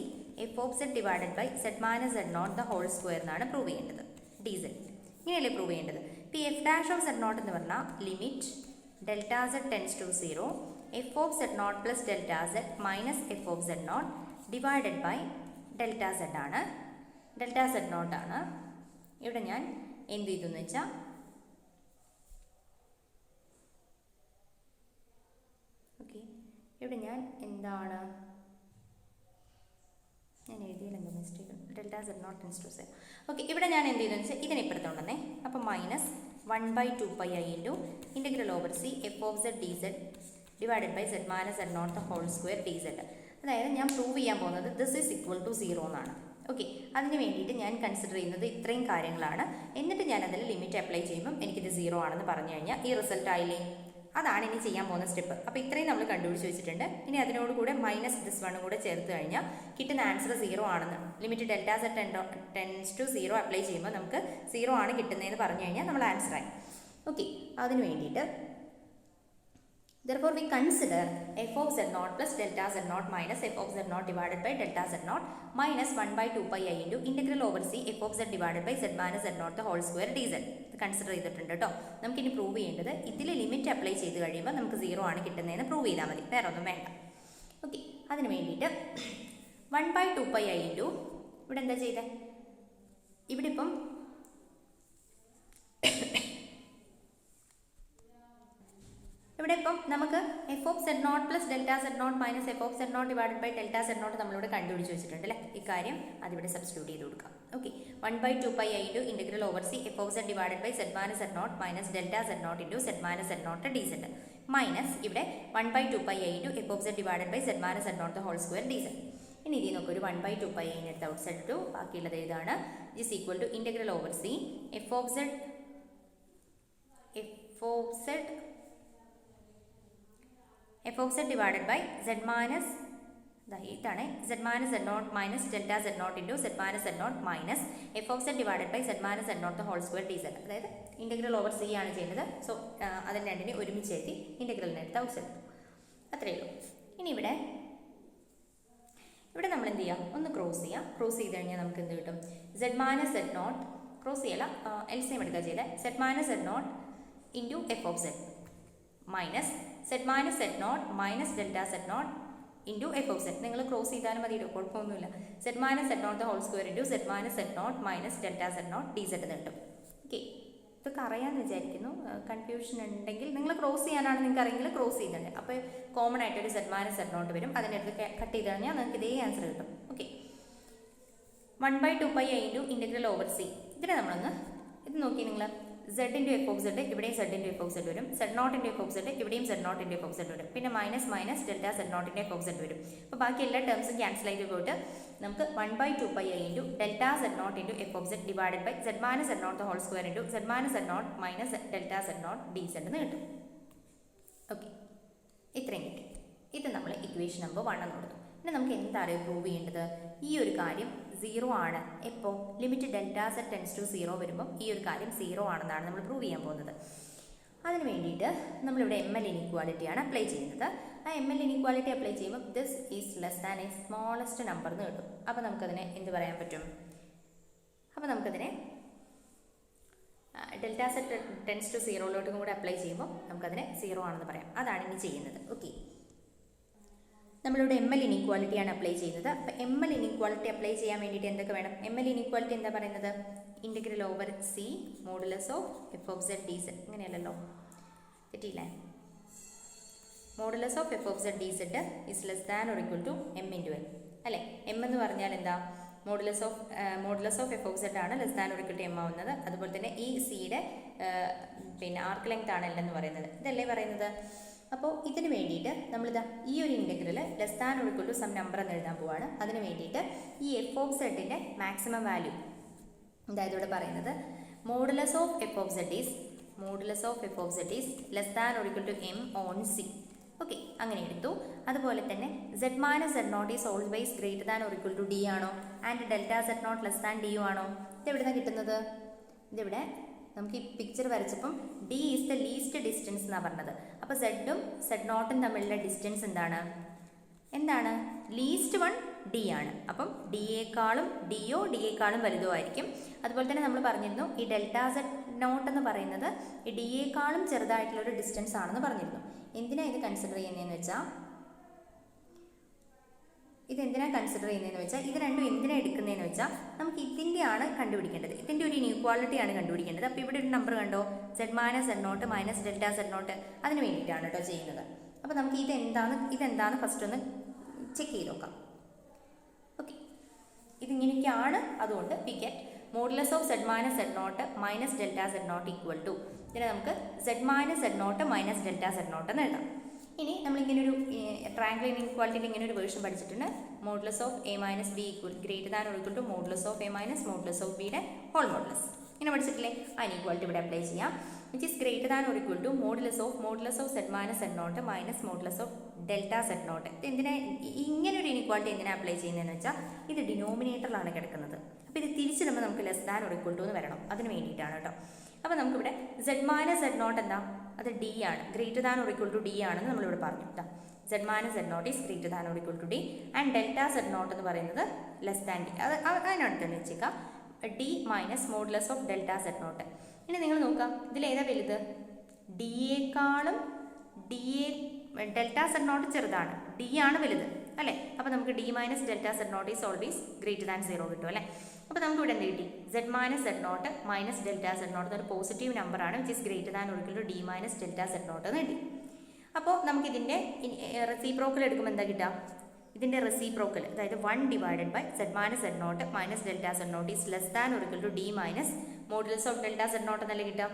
F of Z divided by Z minus Z not the whole square എന്നാണ് പ്രൂവ് ചെയ്യേണ്ടത്. ഡി സെഡ് ഇങ്ങനെയല്ലേ പ്രൂവ് ചെയ്യേണ്ടത്. ഇപ്പോൾ ഈ F dash of Z naught എന്ന് പറഞ്ഞാൽ limit delta Z tends to 0 f of Z naught plus delta z minus F of Z not divided by delta z ആണ്. Delta Z naught ആണ്. ഇവിടെ ഞാൻ എന്ത് ചെയ്തു എന്ന് വെച്ചാൽ ഓക്കെ, ഇവിടെ ഞാൻ എന്താണ് ഞാൻ എഴുതിയാൽ എന്താ mistake delta Z naught tends to 0. Okay, ഇവിടെ ഞാൻ എന്ത് ചെയ്തെന്ന് വെച്ചാൽ ഇതിനിപ്പുറത്തുണ്ടെന്നേ. അപ്പോൾ minus 1/2πi into integral over C F of Z D Z divided by Z minus Z not the whole square D Z. അതായത് ഞാൻ പ്രൂവ് ചെയ്യാൻ പോകുന്നത് ദിസ് ഈസ് ഈക്വൽ ടു 0 എന്നാണ്. ഓക്കെ, അതിന് വേണ്ടിയിട്ട് ഞാൻ കൺസിഡർ ചെയ്യുന്നത് ഇത്രയും കാര്യങ്ങളാണ്. എന്നിട്ട് ഞാൻ അതിൽ ലിമിറ്റ് അപ്ലൈ ചെയ്യുമ്പം എനിക്കിത് 0 ആണെന്ന് പറഞ്ഞു കഴിഞ്ഞാൽ ഈ റിസൾട്ട് ആയില്ലേ. അതാണ് ഇനി ചെയ്യാൻ പോകുന്ന സ്റ്റെപ്പ്. അപ്പോൾ ഇത്രയും നമ്മൾ കണ്ടുപിടിച്ച് വെച്ചിട്ടുണ്ട്. ഇനി അതിനോട് കൂടെ മൈനസ് ദിസ് വണ്ണും കൂടെ ചേർത്ത് കഴിഞ്ഞാൽ കിട്ടുന്ന ആൻസർ 0 ആണെന്ന്. Limit delta Z tends to 0 apply ചെയ്യുമ്പോൾ നമുക്ക് 0 ആണ് കിട്ടുന്നതെന്ന് പറഞ്ഞു കഴിഞ്ഞാൽ നമ്മൾ ആൻസറായി. ഓക്കെ, അതിന് വേണ്ടിയിട്ട് therefore we consider f of z0 plus delta z0 minus f of z0 divided by delta z0 minus 1/2πi into integral over c f of z divided by z minus z0 the whole square dz. Consider ചെയ്തിട്ടുണ്ട് കേട്ടോ. നമുക്കിനി prove ചെയ്യേണ്ടത് ഇതിൽ limit apply ചെയ്ത് കഴിയുമ്പോൾ നമുക്ക് 0 ആണ് കിട്ടുന്നതെന്ന് പ്രൂവ് ചെയ്താൽ മതി, വേറെ ഒന്നും വേണ്ട. ഓക്കെ, അതിന് വേണ്ടിയിട്ട് 1/2πi into ഇവിടെ എന്താ ചെയ്തത്, ഇവിടെ ഇപ്പം നമുക്ക് F of Z naught plus delta Z not minus F of Z not divided by delta Z naught നമ്മളിവിടെ കണ്ടുപിടിച്ച് വെച്ചിട്ടുണ്ട് അല്ലേ. ഇക്കാര്യം അതിവിടെ സബ്സ്റ്റിറ്റ്യൂട്ട് ചെയ്ത് കൊടുക്കാം. Okay, 1/2πi into integral over C F of Z divided by Z minus Z not minus delta Z not into Z minus Z naught D Z minus ഇവിടെ 1/2πi into F of Z divided by Z minus Z not the whole square D Z. ഇനി ഇതിൽ നമുക്ക് ഒരു 1/2πi എടുത്ത് out side to ബാക്കിയുള്ളത് ഏതാണ് is equal to integral over C F of Z divided by z minus ഇതാണ് z minus z naught minus delta z naught into z minus z naught minus f of z divided by z minus z naught the whole square dz. അതായത് integral over C ആണ് ചെയ്യുന്നത്. So അതിന് രണ്ടിനെ ഒരുമിച്ച് എഴുതി ഇൻ്റഗ്രലിനെടുത്ത് out side അത്രയേ ഉള്ളൂ. ഇനി ഇവിടെ നമ്മൾ എന്ത് ചെയ്യാം, ഒന്ന് ക്രോസ് ചെയ്യാം. ക്രോസ് ചെയ്ത് കഴിഞ്ഞാൽ നമുക്ക് എന്ത് കിട്ടും, z minus z naught cross ചെയ്യല LCM എടുക്കുക ചെയ്തത് z minus z naught into f of z minus z minus z naught minus delta z naught into f of z. നിങ്ങൾ ക്രോസ് ചെയ്താലും മതി, കുഴപ്പമൊന്നുമില്ല. z minus z naught the whole square into z minus z naught minus delta z naught dz എന്ന് കിട്ടും. Okay, ഇതൊക്കെ അറിയാമെന്ന് വിചാരിക്കുന്നു. Confusion ഉണ്ടെങ്കിൽ നിങ്ങൾ ക്രോസ് ചെയ്യാനാണ് നിങ്ങൾക്ക് അറിയെങ്കിൽ ക്രോസ് ചെയ്യുന്നുണ്ട്. അപ്പോൾ കോമൺ ആയിട്ട് ഒരു സെഡ് മൈനസ് സെഡ് നോട്ട് വരും. അതിനടുത്ത് കട്ട് ചെയ്ത് കഴിഞ്ഞാൽ നിങ്ങൾക്ക് ഇതേ ആൻസർ കിട്ടും. Okay, 1/2πi into integral over C. ഇതിനെ നമ്മളൊന്ന് ഇത് നോക്കി നിങ്ങൾ z into F of z ഇവിടെയും z into F of z വരും. z naught into F of z ഇവിടെയും z naught into F of z വരും. പിന്നെ മൈനസ് മൈനസ് ഡെൽറ്റ z നോട്ടിൻ്റെ എഫ് ഓഫ് സെഡ് വരും. അപ്പോൾ ബാക്കി എല്ലാ ടേംസും ക്യാൻസൽ ചെയ്ത് പോയിട്ട് നമുക്ക് 1/2πi into delta z naught into F of Z divided by z minus z naught whole square into z minus z naught minus delta z naught D Z എന്ന് കിട്ടും. Okay, ഇത്രയും കിട്ടി. ഇത് നമ്മൾ ഇക്വേഷൻ നമ്പർ 1 എന്ന് കൊടുത്തു. പിന്നെ നമുക്ക് എന്താണ് പ്രൂവ് ചെയ്യേണ്ടത്? ഈ ഒരു കാര്യം 0 ആണ്. എപ്പോൾ limit delta Z tends to 0 വരുമ്പോൾ ഈ ഒരു കാര്യം 0 ആണെന്നാണ് നമ്മൾ പ്രൂവ് ചെയ്യാൻ പോകുന്നത്. അതിന് വേണ്ടിയിട്ട് നമ്മളിവിടെ എം എൽ ഇനീക്വാലിറ്റിയാണ് അപ്ലൈ ചെയ്യുന്നത്. ആ എം എൽ ഇനീക്വാലിറ്റി അപ്ലൈ ചെയ്യുമ്പോൾ this is less than A smallest number എന്ന് കിട്ടും. അപ്പോൾ നമുക്കതിനെ എന്ത് പറയാൻ പറ്റും? അപ്പോൾ നമുക്കതിനെ ഡെൽറ്റ സെറ്റ് ടെൻസ് ടു 0 കൂടെ അപ്ലൈ ചെയ്യുമ്പോൾ നമുക്കതിനെ 0 ആണെന്ന് പറയാം. അതാണ് ഇനി ചെയ്യുന്നത്. ഓക്കെ, നമ്മളിവിടെ എം എൽ ഇനീക്വാലിറ്റിയാണ് അപ്ലൈ ചെയ്യുന്നത്. അപ്പോൾ എം എൽ ഇനീക്വാലിറ്റി അപ്ലൈ ചെയ്യാൻ വേണ്ടിയിട്ട് എന്തൊക്കെ വേണം? എം എൽ ഇനീക്വാലിറ്റി എന്താ പറയുന്നത്? Integral over C modulus of F of Z D z. ഇങ്ങനെയല്ലല്ലോ, തെറ്റിയില്ലേ? Modulus of F of Z D z is less than or equal to M into L അല്ലേ? M എന്ന് പറഞ്ഞാൽ എന്താ? Modulus of F of z ആണ് less than or equal to M ആവുന്നത്. അതുപോലെ തന്നെ ഈ സിയുടെ പിന്നെ ആർക്ക് ലെങ്ത് ആണ് എൽ എന്ന് പറയുന്നത്. ഇതല്ലേ പറയുന്നത്? അപ്പോൾ ഇതിന് വേണ്ടിയിട്ട് നമ്മളിതാ ഈ ഒരു integral less than or equal to some number എന്ന് എഴുതാൻ പോവാണ്. അതിന് വേണ്ടിയിട്ട് ഈ എഫ് ഓഫ് സെഡിൻ്റെ മാക്സിമം വാല്യൂ, അതായത് ഇവിടെ പറയുന്നത് modulus of F of Z is less than or equal to M on C. Okay, അങ്ങനെ എടുത്തു. അതുപോലെ തന്നെ z minus z naught is always greater than or equal to d ആണോ? And delta z naught less than d ആണോ? ഇതെവിടുന്നാണ് കിട്ടുന്നത്? ഇതിവിടെ നമുക്ക് ഈ പിക്ചർ വരച്ചപ്പം d is the least distance എന്നാണ് പറഞ്ഞത്. അപ്പോൾ സെഡും സെഡ് നോട്ടും തമ്മിലുള്ള ഡിസ്റ്റൻസ് എന്താണ്? ലീസ്റ്റ് വൺ ഡി ആണ്. അപ്പം ഡിയേക്കാളും വലുതോ ആയിരിക്കും. അതുപോലെ തന്നെ നമ്മൾ പറഞ്ഞിരുന്നു ഈ ഡെൽറ്റ സെഡ് നോട്ട് എന്ന് പറയുന്നത് ഈ ഡിയേക്കാളും ചെറുതായിട്ടുള്ളൊരു ഡിസ്റ്റൻസ് ആണെന്ന് പറഞ്ഞിരുന്നു. എന്തിനാണ് ഇത് കൺസിഡർ ചെയ്യുന്നതെന്ന് വെച്ചാൽ ഇത് രണ്ടും എന്തിനാണ് എടുക്കുന്നതെന്ന് വെച്ചാൽ നമുക്ക് ഇതിൻ്റെയാണ് കണ്ടുപിടിക്കേണ്ടത്. ഇതിൻ്റെ ഒരു ഇനീക്വാളിറ്റിയാണ് കണ്ടുപിടിക്കേണ്ടത്. അപ്പോൾ ഇവിടെ ഒരു നമ്പർ കണ്ടോ? z minus z naught minus delta z naught. അതിന് വേണ്ടിയിട്ടാണ് കേട്ടോ ചെയ്യുന്നത്. അപ്പോൾ നമുക്ക് ഇതെന്താണ് ഫസ്റ്റ് ഒന്ന് ചെക്ക് ചെയ്ത് നോക്കാം. ഓക്കെ, ഇതിങ്ങനെയൊക്കെയാണ്. അതുകൊണ്ട് we get modulus of z minus z naught minus delta z naught equal to, ഇതിനെ നമുക്ക് z minus z naught minus delta z naught എന്ന് എഴുതാം. ഇനി നമ്മളിങ്ങനെ ഒരു ട്രയാങ്കിൾ ഇനീക്വാലിറ്റിയിൽ ഇങ്ങനെ ഒരു വേർഷൻ പഠിച്ചിട്ടുണ്ട്. Modulus of A minus B greater than or equal to modulus of A minus modulus of ബിയുടെ ഹോൾ മോഡുലസ്. ഇങ്ങനെ പഠിച്ചിട്ടില്ലേ? ആ ഇനീക്വാലിറ്റി ഇവിടെ അപ്ലൈ ചെയ്യാം. Which is greater than or equal to modulus of Z minus Z not minus modulus of delta Z naught. എന്തിനാ ഇങ്ങനെ ഒരു inequality എന്തിനാണ് അപ്ലൈ ചെയ്യുന്നതെന്ന് വെച്ചാൽ ഇത് ഡിനോമിനേറ്ററിലാണ് കിടക്കുന്നത്. അപ്പോൾ ഇത് തിരിച്ചിടുമ്പോൾ നമുക്ക് less than or equal to എന്ന് വരണം. അതിന് വേണ്ടിയിട്ടാണ് കേട്ടോ. അപ്പോൾ നമുക്കിവിടെ z മൈനസ് സെഡ് നോട്ട് എന്താ? അത് ഡി ആണ്. Greater than or equal to D ആണെന്ന് നമ്മളിവിടെ പറഞ്ഞു. z minus Z naught is greater than or equal to D and delta Z naught എന്ന് പറയുന്നത് ലെസ് ദാൻ ഡി. അതിനടുത്ത് തന്നെ വെച്ചേക്കാം D minus modulus of delta Z naught. ഇനി നിങ്ങൾ നോക്കാം, ഇതിലേതാ വലുത്? ഡെൽറ്റ സെഡ് നോട്ട് ചെറുതാണ്, ഡി ആണ് വലുത് അല്ലേ? അപ്പോൾ നമുക്ക് D minus delta Z naught is always greater than 0 കിട്ടും അല്ലേ? അപ്പോൾ നമുക്ക് ഇവിടെ എന്ത് കിട്ടി? z minus Z not minus delta Z naught ഒരു പോസിറ്റീവ് നമ്പറാണ് which is greater than or equal to D minus delta Z naught എന്ന് കിട്ടി. അപ്പോൾ നമുക്കിതിൻ്റെ റെസിപ്രോക്കൽ എടുക്കുമ്പോൾ എന്താ കിട്ടുക? ഇതിൻ്റെ റെസിപ്രോക്കൽ, അതായത് 1 divided by z minus Z not minus delta Z naught is less than or equal to D minus modulus of delta Z naught എന്നല്ലേ കിട്ടുക?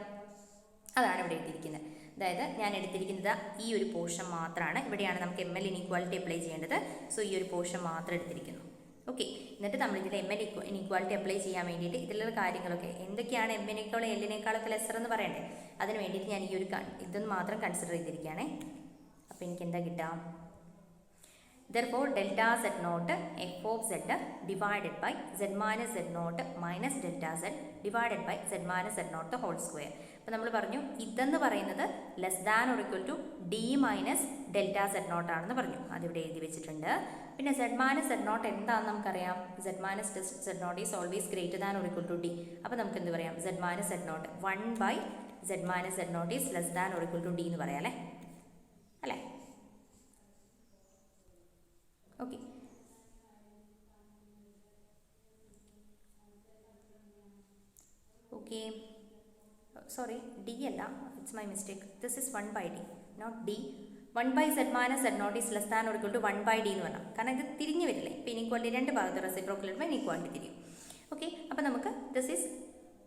അതാണ് ഇവിടെ എടുത്തിരിക്കുന്നത്. അതായത് ഞാൻ എടുത്തിരിക്കുന്നത് ഈ ഒരു പോർഷൻ മാത്രമാണ്. ഇവിടെയാണ് നമുക്ക് എം എൽ ഇനീക്വാലിറ്റി അപ്ലൈ ചെയ്യേണ്ടത്. സോ ഈ ഒരു പോർഷൻ മാത്രം എടുത്തിരിക്കുന്നു. ഓക്കെ, എന്നിട്ട് നമ്മളിതിൽ എം എൽ ഇനീക്വാലിറ്റി അപ്ലൈ ചെയ്യാൻ വേണ്ടിയിട്ട് ഇതിലുള്ള കാര്യങ്ങളൊക്കെ എന്തൊക്കെയാണ് എമ്മിനേക്കാളും എല്ലിനേക്കാളൊക്കെ ലെസർ എന്ന് പറയണ്ടേ? അതിന് വേണ്ടിയിട്ട് ഞാൻ ഈ ഒരു ഇതൊന്ന് മാത്രം കൺസിഡർ ചെയ്തിരിക്കുകയാണേ. അപ്പോൾ എനിക്ക് എന്താ കിട്ടുക? Therefore, delta z naught f of z divided by z minus z naught minus delta z divided by z minus z naught the whole square. അപ്പോൾ നമ്മൾ പറഞ്ഞു ഇതെന്ന് പറയുന്നത് less than or equal to D minus delta Z naught ആണെന്ന് പറഞ്ഞു. അതിവിടെ എഴുതി വെച്ചിട്ടുണ്ട്. പിന്നെ z മൈനസ് സെഡ് നോട്ട് എന്താണെന്ന് നമുക്കറിയാം. z minus Z naught is always greater than or equal to D. അപ്പോൾ നമുക്ക് എന്ത് പറയാം? z minus Z naught 1 by z minus Z naught is less than or equal to D എന്ന് പറയാം അല്ലേ? Okay, sorry D അല്ല, it's my mistake. This is 1 by d, not D. 1 by z minus z naught is less than or equal to 1 by d എന്ന് പറഞ്ഞാൽ, കാരണം ഇത് തിരിഞ്ഞ് വരില്ലേ. ഇപ്പോൾ ഇനീക്വാലിറ്റി രണ്ട് ഭാഗത്ത് റെസിപ്രോക്കൽ ഇടുമ്പോൾ ഇനീക്വാലിറ്റി തിരിയും. ഓക്കെ, അപ്പോൾ നമുക്ക് this is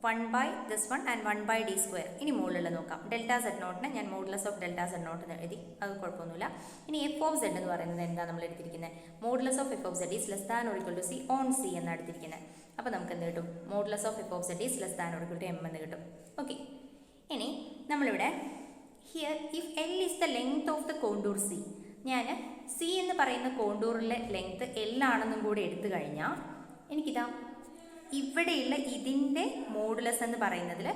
1 by this one and 1 by d square. ഇനി മുകളിലുള്ള നോക്കാം. ഡെൽറ്റ സെഡ് നോട്ടിന് ഞാൻ modulus of delta Z naught എന്ന് എഴുതി, അത് കുഴപ്പമൊന്നുമില്ല. ഇനി എഫ് ഓഫ് സെഡ് എന്ന് പറയുന്നത് എന്താ നമ്മൾ എടുത്തിരിക്കുന്നത്? Modulus of F of Z is less than or equal to C on C എന്നാണ് എടുത്തിരിക്കുന്നത്. അപ്പോൾ നമുക്ക് എന്ത് കിട്ടും? Modulus of F of Z is less than or equal to M എന്ന് കിട്ടും. ഓക്കെ, ഇനി നമ്മളിവിടെ here if L is the length of the contour C, ഞാൻ സി എന്ന് പറയുന്ന കോണ്ടൂറിലെ ലെങ്ത് എൽ ആണെന്നും കൂടി എടുത്തു കഴിഞ്ഞാൽ എനിക്കിതാ ഇവിടെയുള്ള ഇതിൻ്റെ മോഡുലസ് എന്ന് പറയുന്നതിൽ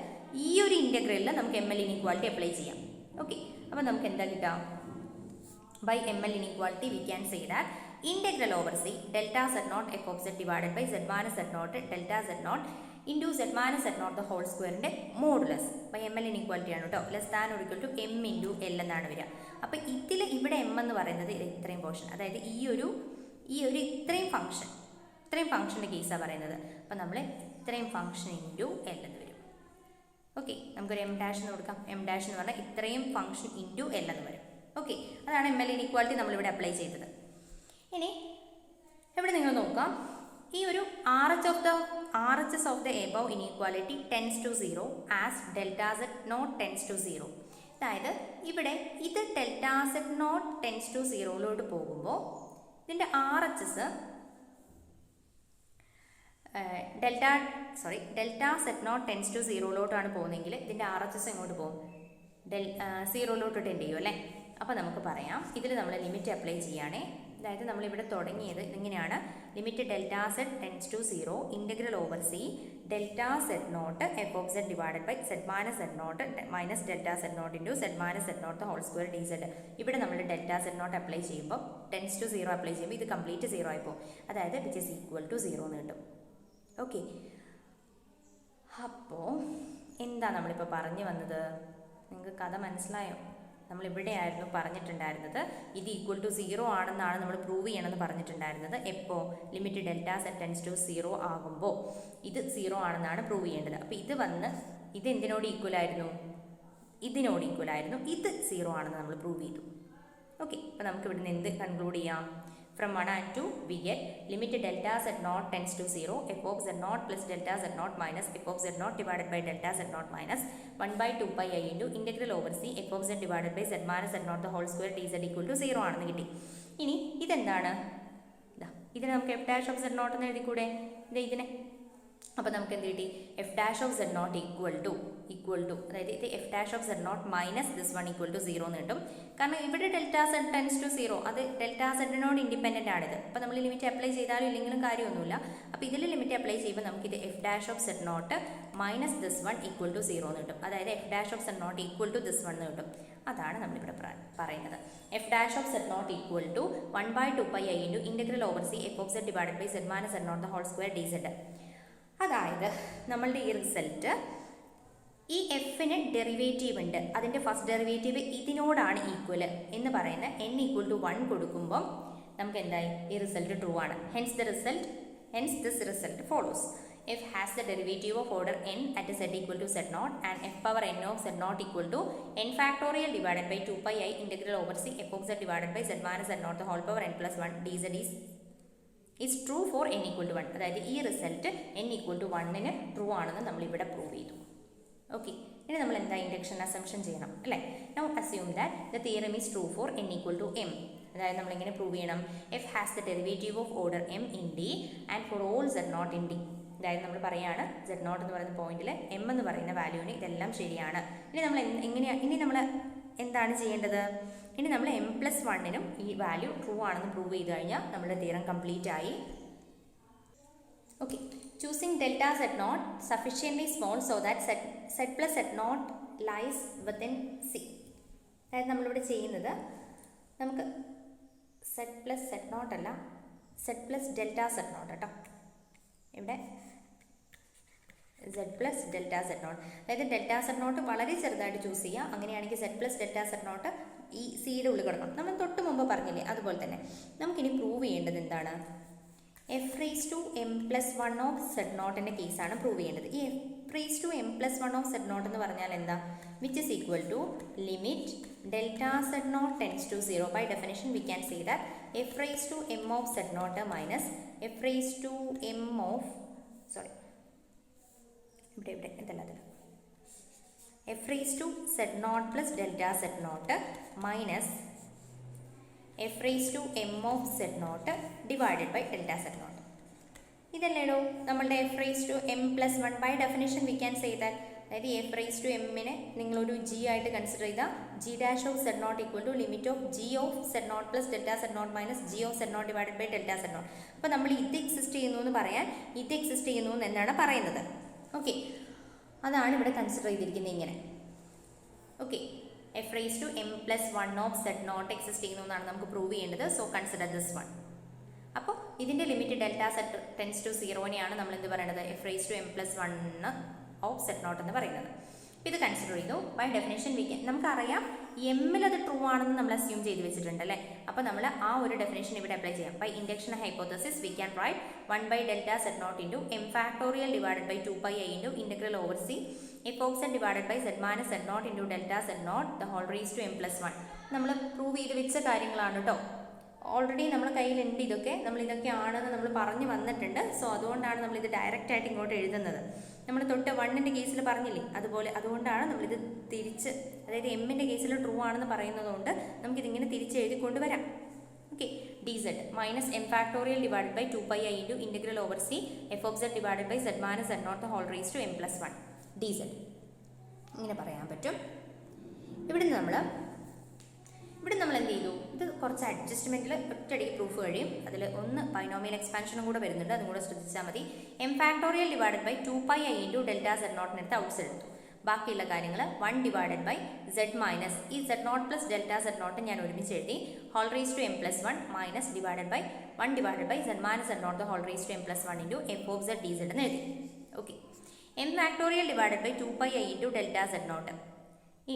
ഈ ഒരു ഇൻ്റഗ്രലിൽ നമുക്ക് എം എൽ ഇനീക്വാലിറ്റി അപ്ലൈ ചെയ്യാം. ഓക്കെ, അപ്പോൾ നമുക്ക് എന്താ കിട്ടാം? By M L inequality we can say that integral over c delta z naught f of z divided by z minus z naught delta z naught into z minus z naught the whole square ന്റെ modulus by M L inequality ആണ് കേട്ടോ. Less than or equal to M into L എന്നാണ് വരിക. അപ്പോൾ ഇതിൽ ഇവിടെ M എന്ന് പറയുന്നത് ഇത്രയും പോർഷൻ, അതായത് ഈ ഒരു ഇത്രയും ഫംഗ്ഷൻ്റെ കേസാണ് പറയുന്നത്. അപ്പോൾ നമ്മൾ ഇത്രയും ഫംഗ്ഷൻ ഇൻറ്റു എൽ എന്ന് വരും. ഓക്കെ, നമുക്കൊരു എം ഡാഷ് എന്ന് കൊടുക്കാം. എം ഡാഷ് എന്ന് പറഞ്ഞാൽ ഇത്രയും ഫംഗ്ഷൻ ഇൻറ്റു എൽ എന്ന് വരും. ഓക്കെ, അതാണ് എം എൽ ഇനീക്വാലിറ്റി നമ്മളിവിടെ അപ്ലൈ ചെയ്തത്. ഇനി ഇവിടെ നിങ്ങൾ നോക്കാം, ഈ ഒരു R H S of the above inequality tends to 0 as delta Z naught tends to 0. അതായത് ഇവിടെ ഇത് delta Z naught tends to 0 പോകുമ്പോൾ ഇതിൻ്റെ R H S delta Z naught tends to 0 പോകുന്നതെങ്കിൽ ഇതിൻ്റെ ആർ എച്ച് എസ് എങ്ങോട്ട് പോകും? 0 tend ചെയ്യും അല്ലേ. അപ്പോൾ നമുക്ക് പറയാം, ഇതിൽ നമ്മൾ ലിമിറ്റ് അപ്ലൈ ചെയ്യുകയാണേ. അതായത് നമ്മളിവിടെ തുടങ്ങിയത് ഇങ്ങനെയാണ്. Limit delta Z tends to 0 integral over c delta Z naught f of Z divided by Z minus Z not minus delta Z not into Z minus Z naught whole square D z. ഇവിടെ നമ്മൾ delta Z naught apply ചെയ്യുമ്പോൾ tends to 0 apply ചെയ്യുമ്പോൾ ഇത് complete 0 ആയിപ്പോൾ, അതായത് which is equal to 0 എന്ന് കിട്ടും. Okay, അപ്പോൾ എന്താ നമ്മളിപ്പോൾ പറഞ്ഞു വന്നത്? നിങ്ങൾക്ക് കഥ മനസ്സിലായോ? നമ്മളിവിടെയായിരുന്നു പറഞ്ഞിട്ടുണ്ടായിരുന്നത് ഇത് ഈക്വൽ ടു 0 ആണെന്നാണ് നമ്മൾ പ്രൂവ് ചെയ്യണമെന്ന് പറഞ്ഞിട്ടുണ്ടായിരുന്നത്. എപ്പോൾ? Limit delta Z tends to 0 ആകുമ്പോൾ ഇത് 0 ആണെന്നാണ് പ്രൂവ് ചെയ്യേണ്ടത്. അപ്പോൾ ഇത് എന്തിനോട് ഈക്വൽ ആയിരുന്നു? ഇതിനോട് ഈക്വൽ ആയിരുന്നു. ഇത് 0 ആണെന്ന് നമ്മൾ പ്രൂവ് ചെയ്തു. ഓക്കെ, അപ്പോൾ നമുക്ക് ഇവിടുന്ന് എന്ത് കൺക്ലൂഡ് ചെയ്യാം? From 1 and 2 we get limit delta z naught tends to 0 f of z naught plus delta z naught minus f of z naught divided by delta z naught minus 1 by 2 pi i into integral over c f of z divided by z minus z naught the whole square dz equal to 0 ആണെന്ന് കിട്ടി. ഇനി ഇതെന്താണ്? ഇതിനെ നമുക്ക് f dash of z naught എന്ന് എഴുതിക്കൂടെ? ഇതിനെ അപ്പോൾ നമുക്ക് എന്ത് കിട്ടി? F dash of Z naught equal to അതായത് ഇത് f dash of Z not minus this one equal to 0 എന്ന് കിട്ടും. കാരണം ഇവിടെ ഡെൽറ്റ സെഡ് ടെൻസ് ടു 0, അത് ഡെൽറ്റ സെഡിനോട് ഇൻഡിപെൻഡൻ്റ് ആണിത്. അപ്പോൾ നമ്മൾ ലിമിറ്റ് അപ്ലൈ ചെയ്താലും ഇല്ലെങ്കിലും കാര്യമൊന്നുമില്ല. അപ്പോൾ ഇതിൽ ലിമിറ്റ് അപ്ലൈ ചെയ്യുമ്പോൾ നമുക്കിത് f dash of Z not minus this one equal to 0 എന്ന് കിട്ടും. അതായത് f dash of Z naught equal to this one എന്ന് കിട്ടും. അതാണ് നമ്മളിവിടെ പറയുന്നത്. F dash of Z naught equal to 1 by 2 pi i into integral over c f of z divided by z minus z naught the whole square dz. അതായത് നമ്മളുടെ ഈ result, ഈ എഫിന് ഡെറിവേറ്റീവ് ഉണ്ട്, അതിൻ്റെ ഫസ്റ്റ് ഡെറിവേറ്റീവ് ഇതിനോടാണ് ഈക്വൽ എന്ന് പറയുന്ന n equal to 1 കൊടുക്കുമ്പം നമുക്ക് എന്തായി? ഈ റിസൾട്ട് ട്രൂ ആണ്. Hence this result follows. F has the derivative of order n at z equal to z naught and f power n of z naught equal to n factorial divided by 2 pi i integral over c f of z divided by z minus z naught the whole power n plus 1 dz is true for n equal to 1. അതായത് ഈ result n equal to 1 true ആണെന്ന് നമ്മളിവിടെ prove ചെയ്തു. Okay, ഇനി നമ്മൾ എന്താ induction assumption ചെയ്യണം അല്ലേ? Now assume that the theorem is true for n equal to m. അതായത് നമ്മളിങ്ങനെ പ്രൂവ് ചെയ്യണം, F has the derivative of order m in d and for all z naught in d. അതായത് നമ്മൾ പറയുകയാണ് z naught എന്ന് പറയുന്ന പോയിന്റിൽ m എന്ന് പറയുന്ന വാല്യൂവിന് ഇതെല്ലാം ശരിയാണ്. ഇനി നമ്മൾ എന്താണ് ചെയ്യേണ്ടത്? ഇനി നമ്മൾ m+1 ഈ വാല്യൂ ട്രൂ ആണെന്ന് പ്രൂവ് ചെയ്ത് കഴിഞ്ഞാൽ നമ്മുടെ തിയറം കംപ്ലീറ്റ് ആയി. Okay, choosing delta Z naught sufficiently small so that z plus z naught lies within C. അതായത് നമ്മളിവിടെ ചെയ്യുന്നത്, നമുക്ക് സെഡ് പ്ലസ് സെഡ് നോട്ട് അല്ല, z plus delta Z naught കേട്ടോ. ഇവിടെ z plus delta Z naught, അതായത് delta Z naught വളരെ ചെറുതായിട്ട് ചൂസ് ചെയ്യുക. അങ്ങനെയാണെങ്കിൽ z plus delta Z naught ഈ സിയുടെ ഉള്ളിൽ കിടക്കണം. നമ്മൾ തൊട്ട് മുമ്പ് പറഞ്ഞില്ലേ അതുപോലെ തന്നെ. നമുക്കിനി പ്രൂവ് ചെയ്യേണ്ടത് എന്താണ്? F raise to M plus one of z നോട്ടിൻ്റെ കേസാണ് പ്രൂവ് ചെയ്യേണ്ടത്. ഈ f raise to M plus one of Z naught എന്ന് പറഞ്ഞാൽ എന്താ? Which is equal to limit delta Z naught tends to 0. By definition we can say that f raise to m of Z not minus f raise to m of ഇവിടെ എന്തല്ല f raise to z naught plus delta Z not minus f raise to m of Z not divided by delta Z naught. ഇതല്ലേടോ നമ്മളുടെ f raise to M plus one. By definition we can say that, അതായത് f raise to എമ്മിനെ നിങ്ങളൊരു g ആയിട്ട് consider ചെയ്താൽ g dash of Z naught equal to limit of g of Z naught plus delta Z not minus g of Z not divided by delta Z naught. അപ്പോൾ നമ്മൾ ഇത് exist ചെയ്യുന്നു എന്ന് പറയാൻ ഇത് എക്സിസ്റ്റ് ചെയ്യുന്നു എന്നാണ് പറയുന്നത്. ഓക്കെ, അതാണ് ഇവിടെ കൺസിഡർ ചെയ്തിരിക്കുന്നത് ഇങ്ങനെ. Okay, f raise to M plus one of Z naught exist ചെയ്യുന്നു എന്നാണ് നമുക്ക് പ്രൂവ് ചെയ്യേണ്ടത്. So consider this one. അപ്പോൾ ഇതിൻ്റെ limit delta Z tends to 0നെയാണ് നമ്മൾ എന്ത് പറയുന്നത്? F raise to M plus one of Z naught എന്ന് പറയുന്നത്. ഇത് കൺസിഡർ ചെയ്തു. ബൈ ഡെഫിനേഷൻ നമുക്കറിയാം എമ്മിൽ അത് ട്രൂ ആണെന്ന് നമ്മൾ അസ്യൂം ചെയ്ത് വെച്ചിട്ടുണ്ട് അല്ലേ. അപ്പോൾ നമ്മൾ ആ ഒരു ഡെഫിനേഷൻ ഇവിടെ അപ്ലൈ ചെയ്യാം. By induction hypothesis we can write 1 by delta Z not into m factorial divided by 2 πi into integral over C F of Z divided by Z minus Z not into delta Z not the whole raise to M plus one. നമ്മൾ prove ചെയ്ത് വെച്ച കാര്യങ്ങളാണ് കേട്ടോ. Already നമ്മുടെ കയ്യിലുണ്ട് ഇതൊക്കെ. ഇതൊക്കെ ആണെന്ന് നമ്മൾ പറഞ്ഞു വന്നിട്ടുണ്ട്. സോ അതുകൊണ്ടാണ് നമ്മളിത് ഡയറക്റ്റ് ആയിട്ട് ഇങ്ങോട്ട് എഴുതുന്നത്. നമ്മൾ തൊട്ട് വണ്ണിൻ്റെ കേസിൽ പറഞ്ഞില്ലേ, അതുകൊണ്ടാണ് നമ്മളിത് തിരിച്ച്, അതായത് എമ്മിൻ്റെ കേസിൽ ട്രൂ ആണെന്ന് പറയുന്നതുകൊണ്ട് നമുക്കിതിങ്ങനെ തിരിച്ച് എഴുതിക്കൊണ്ട് വരാം. Okay, d Z minus m factorial divided by 2 πi into integral over C F of Z divided by Z minus Z not the whole raise to M plus one d Z. ഇങ്ങനെ പറയാൻ പറ്റും. ഇവിടെ നമ്മൾ എന്ത് ചെയ്തു? ഇത് കുറച്ച് അഡ്ജസ്റ്റ്മെൻറ്റിൽ ഒറ്റയടിക്ക് പ്രൂഫ് കഴിയും. അതിൽ ഒന്ന് ബൈനോമിയൽ എക്സ്പാൻഷനും കൂടെ വരുന്നുണ്ട്, അതും കൂടെ ശ്രദ്ധിച്ചാൽ മതി. M factorial divided by 2 πi into delta z നോട്ടിനെടുത്ത് ഔട്ട് സൈഡ് എടുത്തു. ബാക്കിയുള്ള കാര്യങ്ങൾ 1 ഡിവൈഡഡ് ബൈ സെഡ് മൈനസ് ഈ z naught plus delta Z naught ഞാൻ ഒരുമിച്ച് എഴുതി whole raise to M plus one minus divided by 1 divided by Z minus Z not the whole raise to M plus one into F of Z D Z എന്ന് എഴുതി. Okay, m factorial divided by 2 πi into delta Z not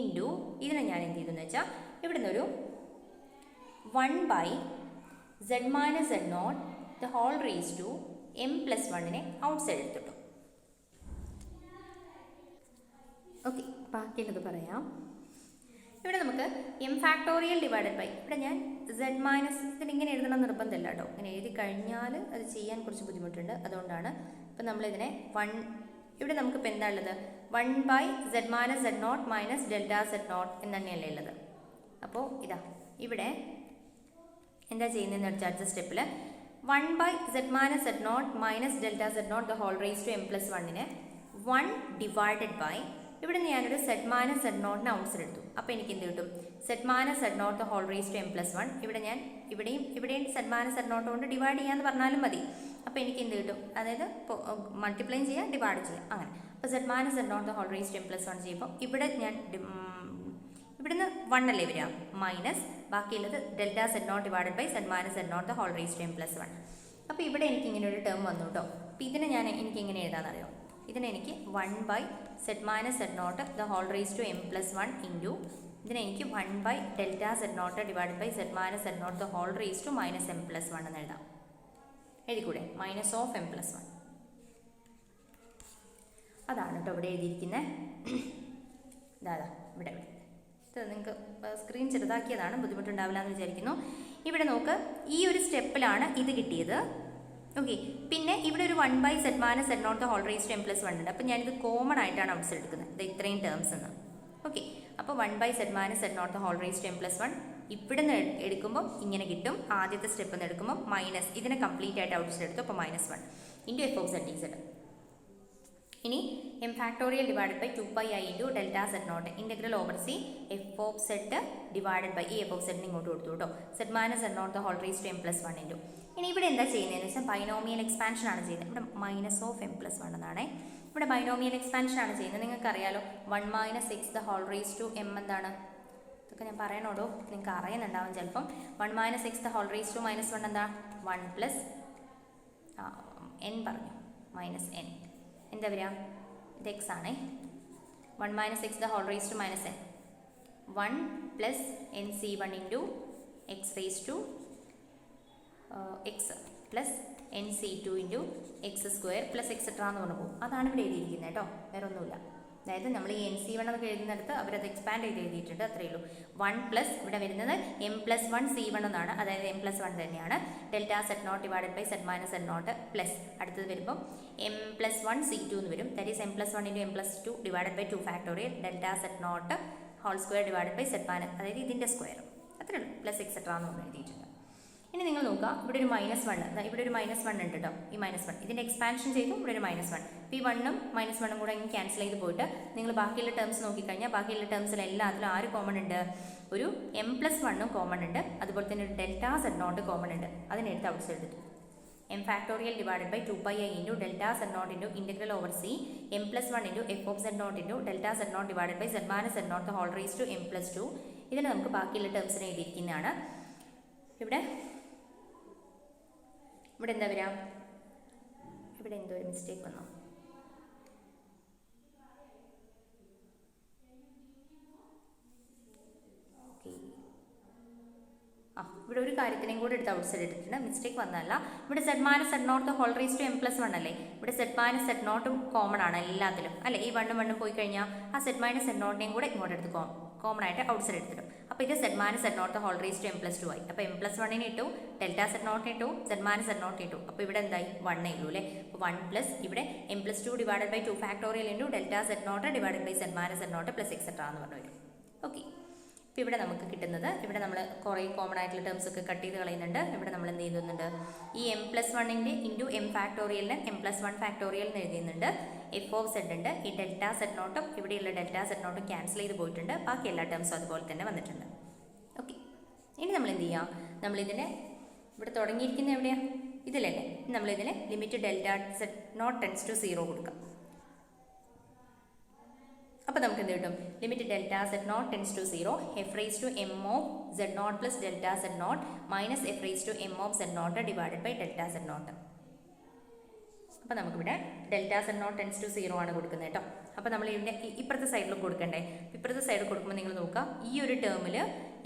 into ഇതിനെ ഞാൻ എന്ത് ചെയ്തെന്ന് വെച്ചാൽ ഇവിടുന്ന് ഒരു 1 by Z minus Z not the whole raise to M plus വണ്ണിനെ ഔട്ട് സൈഡ് എടുത്തിട്ടു. ഓക്കെ, ബാക്കിയുള്ളത് പറയാം. ഇവിടെ നമുക്ക് എം ഫാക്ടോറിയൽ ഡിവൈഡഡ് ബൈ, ഇവിടെ ഞാൻ സെഡ് മൈനസ് ഇതിനിങ്ങനെ എഴുതണം നിർബന്ധമില്ല കേട്ടോ. ഇങ്ങനെ എഴുതി കഴിഞ്ഞാൽ അത് ചെയ്യാൻ കുറച്ച് ബുദ്ധിമുട്ടുണ്ട്. അതുകൊണ്ടാണ് ഇപ്പം നമ്മളിതിനെ ഇവിടെ നമുക്കിപ്പോൾ എന്താ ഉള്ളത്? 1 by Z minus Z not minus delta Z naught എന്ന് തന്നെയല്ലേ ഉള്ളത്. അപ്പോൾ ഇതാ ഇവിടെ എന്താ ചെയ്യുന്നതെന്ന് വെച്ചാൽ അടുത്ത സ്റ്റെപ്പിൽ 1 by Z minus Z not minus delta Z not the whole raise to M plus വണ്ണിന് 1 ഡിവൈഡഡ് ബൈ ഇവിടെ നിന്ന് ഞാനൊരു സെഡ് മൈനസ് സെഡ് നോട്ടിന് ഔട്ട് സൈഡ് എടുത്തു. അപ്പോൾ എനിക്ക് എന്ത് കിട്ടും? Zed minus Z not the whole raise to M plus one. ഇവിടെയും സെഡ് മൈനസ് സെഡ് നോട്ട് കൊണ്ട് ഡിവൈഡ് ചെയ്യാമെന്ന് പറഞ്ഞാലും മതി. അപ്പോൾ എനിക്ക് എന്ത് കിട്ടും? അതായത് മൾട്ടിപ്ലൈ ചെയ്യുക, ഡിവൈഡ് ചെയ്യുക, അങ്ങനെ. അപ്പോൾ Z minus Z not the whole raise to M plus one ചെയ്യുമ്പോൾ ഇവിടെ ഞാൻ ഇവിടുന്ന് 1 അല്ലേ വരിക, മൈനസ് ബാക്കിയുള്ളത് delta Z not divided by Z minus Z not the whole raise to M plus one. അപ്പോൾ ഇവിടെ എനിക്ക് ഇങ്ങനെ ഒരു ടേം വന്നു കേട്ടോ. അപ്പോൾ ഇതിനെ എനിക്ക് എങ്ങനെ എഴുതാമെന്നറിയോ? ഇതിനെ എനിക്ക് 1 by Z minus Z not the whole raise to M plus one into ഇതിനെ എനിക്ക് 1 by delta Z not divided by Z minus Z not the whole raise to minus M plus one എന്ന് എഴുതാം. എഴുതിക്കൂടെ? Minus of M plus one. അതാണ് കേട്ടോ ഇവിടെ എഴുതിയിരിക്കുന്നത്. ഇതാ ഇവിടെ ഇത് നിങ്ങൾക്ക് സ്ക്രീൻ ചെറുതാക്കിയതാണ്, ബുദ്ധിമുട്ടുണ്ടാവില്ല എന്ന് വിചാരിക്കുന്നു. ഇവിടെ നോക്ക്, ഈ ഒരു സ്റ്റെപ്പിലാണ് ഇത് കിട്ടിയത്. ഓക്കെ, പിന്നെ ഇവിടെ ഒരു 1 by Z minus Z not the whole raise to M plus one ഉണ്ട്. അപ്പോൾ ഞാനിത് കോമൺ ആയിട്ടാണ് ഔട്ട് സൈഡ് എടുക്കുന്നത്, ഇത് ഇത്രയും ടേംസ് എന്ന്. ഓക്കെ, അപ്പോൾ 1 by Z minus Z not the whole raise to M plus one ഇവിടെ നിന്ന് എടുക്കുമ്പോൾ ഇങ്ങനെ കിട്ടും. ആദ്യത്തെ സ്റ്റെപ്പ് നിന്ന് എടുക്കുമ്പോൾ മൈനസ് ഇതിനെ കംപ്ലീറ്റ് ആയിട്ട് ഔട്ട് സൈഡ് എടുത്തു. അപ്പോൾ -1 into F of Z D Z. ഇനി M factorial divided by 2 πi into delta Z nought integral over C F of Z divided by ഈ എഫ് ഓഫ് സെഡിന് ഇങ്ങോട്ട് കൊടുത്തു കേട്ടോ. Zed minus Z not the whole raise to M plus one into. ഇനി ഇവിടെ എന്താ ചെയ്യുന്നതെന്ന് വെച്ചാൽ ബൈനോമിയൽ എക്സ്പാൻഷൻ ആണ് ചെയ്യുന്നത്. ഇവിടെ minus of M plus one എന്നാണേ. ഇവിടെ ബൈനോമിയൽ എക്സ്പാൻഷൻ ആണ് ചെയ്യുന്നത്. നിങ്ങൾക്കറിയാലോ 1 minus X the whole raise to M എന്താണ്? ഇതൊക്കെ ഞാൻ പറയണോടോ, നിങ്ങൾക്ക് അറിയുന്നുണ്ടാവും ചിലപ്പം. 1 minus X the whole raise to minus one എന്താ? 1 പ്ലസ് എൻ പറഞ്ഞു, മൈനസ് എൻ എന്താ വരിക? ഇത് എക്സ് ആണേ. 1 minus X the whole raise to minus N 1 plus N C 1 into X raise to X plus N C two into X square plus etcetera എന്ന് പറഞ്ഞു പോകും. അതാണ് ഇവിടെ എഴുതിയിരിക്കുന്നത് കേട്ടോ, വേറെ ഒന്നുമില്ല. അതായത് നമ്മൾ ഈ എൻ സി വൺ എന്നൊക്കെ എഴുതുന്നിടത്ത് അവരത് എക്സ്പാൻഡ് ചെയ്ത് എഴുതിയിട്ടുണ്ട്, അത്രയേ ഉള്ളൂ. 1 പ്ലസ് ഇവിടെ വരുന്നത് m+1 c1 എന്നാണ്, അതായത് m+1 തന്നെയാണ്. Delta z naught divided by z minus z naught plus അടുത്തത് വരുമ്പോൾ m+1 c2 എന്ന് വരും. That is m+1 into m+2 divided by 2 factorial delta z naught whole square divided by z minus, അതായത് ഇതിൻ്റെ square, അത്രയേ ഉള്ളൂ. Plus etcetera എന്ന് പറഞ്ഞ് എഴുതിയിട്ടുണ്ട്. ഇനി നിങ്ങൾ നോക്കുക, ഇവിടെ ഒരു -1, ഇവിടെ ഒരു -1 ഉണ്ട് കേട്ടോ. ഈ -1 ഇതിൻ്റെ എക്സ്പാൻഷൻ ചെയ്തു, ഇവിടെ ഒരു -1. അപ്പോൾ ഈ 1ഉം -1ഉം കൂടെ ഇങ്ങനെ ക്യാൻസൽ ചെയ്ത് പോയിട്ട് നിങ്ങൾ ബാക്കിയുള്ള ടേംസ് നോക്കിക്കഴിഞ്ഞാൽ ബാക്കിയുള്ള ടേംസിൽ എല്ലാത്തിലും ആര് കോമൺ ഉണ്ട്? ഒരു m+1ഉം കോമൺ ഉണ്ട്, അതുപോലെ തന്നെ ഒരു ഡെൽറ്റ സെറ്റ് നോട്ട് കോമൺ ഉണ്ട്. അതിനെടുത്ത് അവിടെ എഴുതിട്ട് m factorial divided by 2πi into delta z naught into integral over c m+1 into f of z naught into delta z naught divided by z minus z naught whole raise to m+2. ഇതിന് നമുക്ക് ബാക്കിയുള്ള ടേംസിനെ എഴുതിയിരിക്കുന്നതാണ്. ഇവിടെ എന്താ വരിക? ഇവിടെ എന്തോ ഒരു mistake വന്നു. ഓക്കെ, ഇവിടെ ഒരു കാര്യത്തിനെയും കൂടെ എടുത്ത് ഔട്ട് സൈഡ് എടുത്തിട്ടുണ്ട്, മിസ്റ്റേക്ക് വന്നതല്ല. ഇവിടെ z minus z naught whole raise to m+1 അല്ലേ? ഇവിടെ സെറ്റ് മൈനസ് സെറ്റ് നോട്ടും കോമൺ ആണ് എല്ലാത്തിലും അല്ലേ? ഈ 1 പോയി കഴിഞ്ഞാൽ ആ സെറ്റ് മൈനസ് സെറ്റ് നോട്ടിനെയും കൂടെ ഇങ്ങോട്ട് എടുത്ത് കോമൺ ആയിട്ട് ഔട്ട് സൈഡ് എടുത്തിടും. അപ്പോൾ ഇത് z minus z naught whole raise to m+2 ആയി. അപ്പോൾ m+1 ഇട്ടു, ഡെൽറ്റ സെറ്റ് നോട്ട് ഇട്ടു, സെറ്റ് മൈനസ് സെറ്റ് നോട്ട് ഇട്ടു. അപ്പോൾ ഇവിടെ എന്തായി? 1 ഉള്ളൂ അല്ലേ? അപ്പോൾ 1 പ്ലസ് ഇവിടെ m+2 divided by 2 factorial into delta z naught divided by z minus z naught plus etcetera എന്ന് പറഞ്ഞു വരും. ഓക്കെ, ഇപ്പോൾ ഇവിടെ നമുക്ക് കിട്ടുന്നത്, ഇവിടെ നമ്മൾ കുറേ കോമൺ ആയിട്ടുള്ള ടേംസ് ഒക്കെ കട്ട് ചെയ്ത് കളയുന്നുണ്ട്. ഇവിടെ നമ്മൾ എന്ത് ചെയ്യുന്നുണ്ട്? ഈ m+1ൻ്റെ ഇൻറ്റു m ഫാക്ടോറിയലിന് m+1 ഫാക്ടോറിയൽ എന്ന് എഴുതുന്നുണ്ട്. എഫ് ഓഫ് സെഡ് ഉണ്ട്. ഈ ഡെൽറ്റ സെറ്റ് നോട്ടും ഇവിടെയുള്ള ഡെൽറ്റ സെറ്റ് നോട്ടും ക്യാൻസൽ ചെയ്ത് പോയിട്ടുണ്ട്. ബാക്കി എല്ലാ ടേംസും അതുപോലെ തന്നെ വന്നിട്ടുണ്ട്. ഓക്കെ, ഇനി നമ്മൾ എന്ത് ചെയ്യാം? നമ്മളിതിനെ ഇവിടെ തുടങ്ങിയിരിക്കുന്നത് എവിടെയാണ്? ഇതിലല്ലേ? നമ്മളിതിനെ limit delta z naught tends to 0 കൊടുക്കാം. അപ്പോൾ നമുക്ക് എന്ത് കിട്ടും? Limit delta z naught tends to 0 f raise to m of Z naught plus delta z naught minus f raise to m of Z not divided by delta z naught. അപ്പോൾ നമുക്കിവിടെ delta z naught tends to 0 ആണ് കൊടുക്കുന്നത് കേട്ടോ. അപ്പോൾ നമ്മൾ ഇതിൻ്റെ ഇപ്പുറത്തെ സൈഡിലും കൊടുക്കണ്ടേ? ഇപ്പുറത്തെ സൈഡിൽ കൊടുക്കുമ്പോൾ നിങ്ങൾ നോക്കുക, ഈ ഒരു ടേമിൽ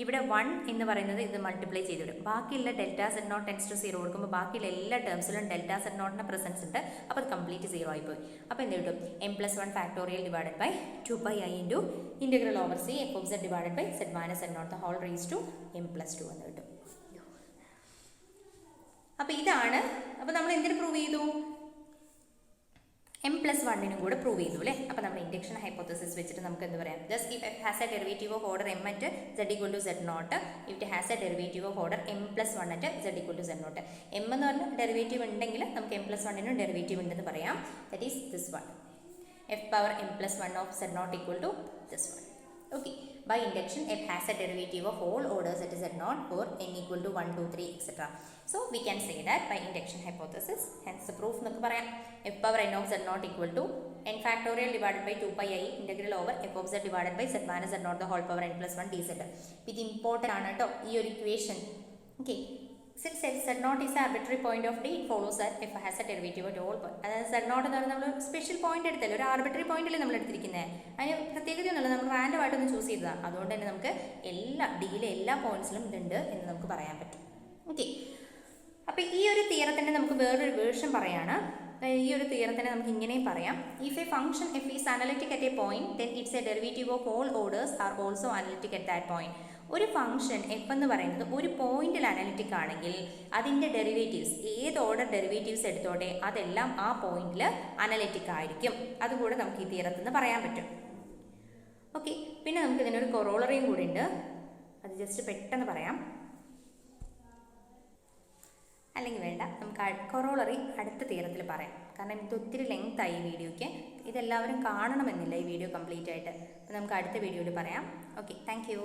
ഇവിടെ 1 എന്ന് പറയുന്നത് ഇത് മൾട്ടിപ്ലൈ ചെയ്തിടും. ബാക്കിയുള്ള delta z naught tends to 0 കൊടുക്കുമ്പോൾ ബാക്കിയുള്ള എല്ലാ ടേംസിലും ഡെൽറ്റ സെറ്റ് നോട്ടിൻ്റെ പ്രസൻസ് ഉണ്ട്. അപ്പോൾ അത് കംപ്ലീറ്റ് 0 ആയിപ്പോയി. അപ്പോൾ എന്ത് കിട്ടും? m+1 factorial divided by 2πi into integral over c F of Z divided by Z minus Z naught whole raise to m+2 എന്ന് കിട്ടും. അപ്പോൾ ഇതാണ്. അപ്പോൾ നമ്മൾ എന്തിന് പ്രൂവ് ചെയ്തു? m+1നും കൂടെ പ്രൂവ് ചെയ്തു അല്ലേ? അപ്പോൾ നമ്മൾ ഇൻഡക്ഷൻ ഹൈപ്പോത്തസിസ് വെച്ചിട്ട് നമുക്ക് എന്ത് പറയാം? Just if f has a derivative of order m at z equal to z0, if it has a derivative of order m+1 at z equal to z0. m എന്ന് പറഞ്ഞ ഡെറിവേറ്റീവ് ഉണ്ടെങ്കിൽ നമുക്ക് m+1നും derivative ഉണ്ടെന്ന് പറയാം. That is this one, f power m+1 of z0 equal to this one. Okay, by induction f has a derivative of all orders at z0 for n equal to 1, 2, 3 etc. So we can say that by induction hypothesis, hence the proof നമുക്ക് പറയാം f power n of z0 equal to n factorial divided by 2πi integral over f of z divided by z minus z0 the whole power n+1 dz. ഇത് important ആണ് കേട്ടോ ഈ ഒരു equation. Okay, since z0 is an arbitrary point of D, it follows that f has a derivative at all point. അതായത് z0 എന്ന് പറഞ്ഞാൽ നമ്മൾ special point എടുത്തല്ലോ, ഒരു ആർബിട്രറി പോയിന്റല്ലേ നമ്മൾ എടുത്തിരിക്കുന്നത്. അതിന് പ്രത്യേകതയൊന്നുമല്ല, നമ്മൾ റാൻഡം ആയിട്ടൊന്ന് ചൂസ് ചെയ്തതാണ്. അതുകൊണ്ട് തന്നെ നമുക്ക് എല്ലാ ഡിയിലെ എല്ലാ പോയിന്റ്സിലും ഇതുണ്ട് എന്ന് നമുക്ക് പറയാൻ പറ്റും. ഓക്കെ, അപ്പോൾ ഈ ഒരു തിയറത്തിൻ്റെ നമുക്ക് വേറൊരു വേർഷൻ പറയാണ്. ഈ ഒരു തിയറത്തിനെ നമുക്ക് ഇങ്ങനെയും പറയാം: if A function F is analytic at A point, then it's A derivative of all orders are also analytic at that point. ഒരു ഫംഗ്ഷൻ എഫ് എന്ന് പറയുന്നത് ഒരു പോയിന്റിൽ അനലിറ്റിക് ആണെങ്കിൽ അതിൻ്റെ ഡെറിവേറ്റീവ്സ്, ഏത് ഓർഡർ ഡെറിവേറ്റീവ്സ് എടുത്തോട്ടെ, അതെല്ലാം ആ പോയിന്റിൽ അനലിറ്റിക് ആയിരിക്കും. അതുകൂടെ നമുക്ക് ഈ തിയറത്തിൽ നിന്ന് പറയാൻ പറ്റും. ഓക്കെ, പിന്നെ നമുക്ക് ഇതിനൊരു കൊറോളറിയും കൂടി ഉണ്ട്, അത് ജസ്റ്റ് പെട്ടെന്ന് പറയാം. അല്ലെങ്കിൽ വേണ്ട, നമുക്ക് കൊറോളറി അടുത്ത തിയറത്തിൽ പറയാം. കാരണം ഇത് ഒത്തിരി ലെങ്ത് ആയി ഈ വീഡിയോയ്ക്ക്, ഇതെല്ലാവരും കാണണമെന്നില്ല ഈ വീഡിയോ കംപ്ലീറ്റ് ആയിട്ട്. അപ്പോൾ നമുക്ക് അടുത്ത വീഡിയോയിൽ പറയാം. Okay, thank you.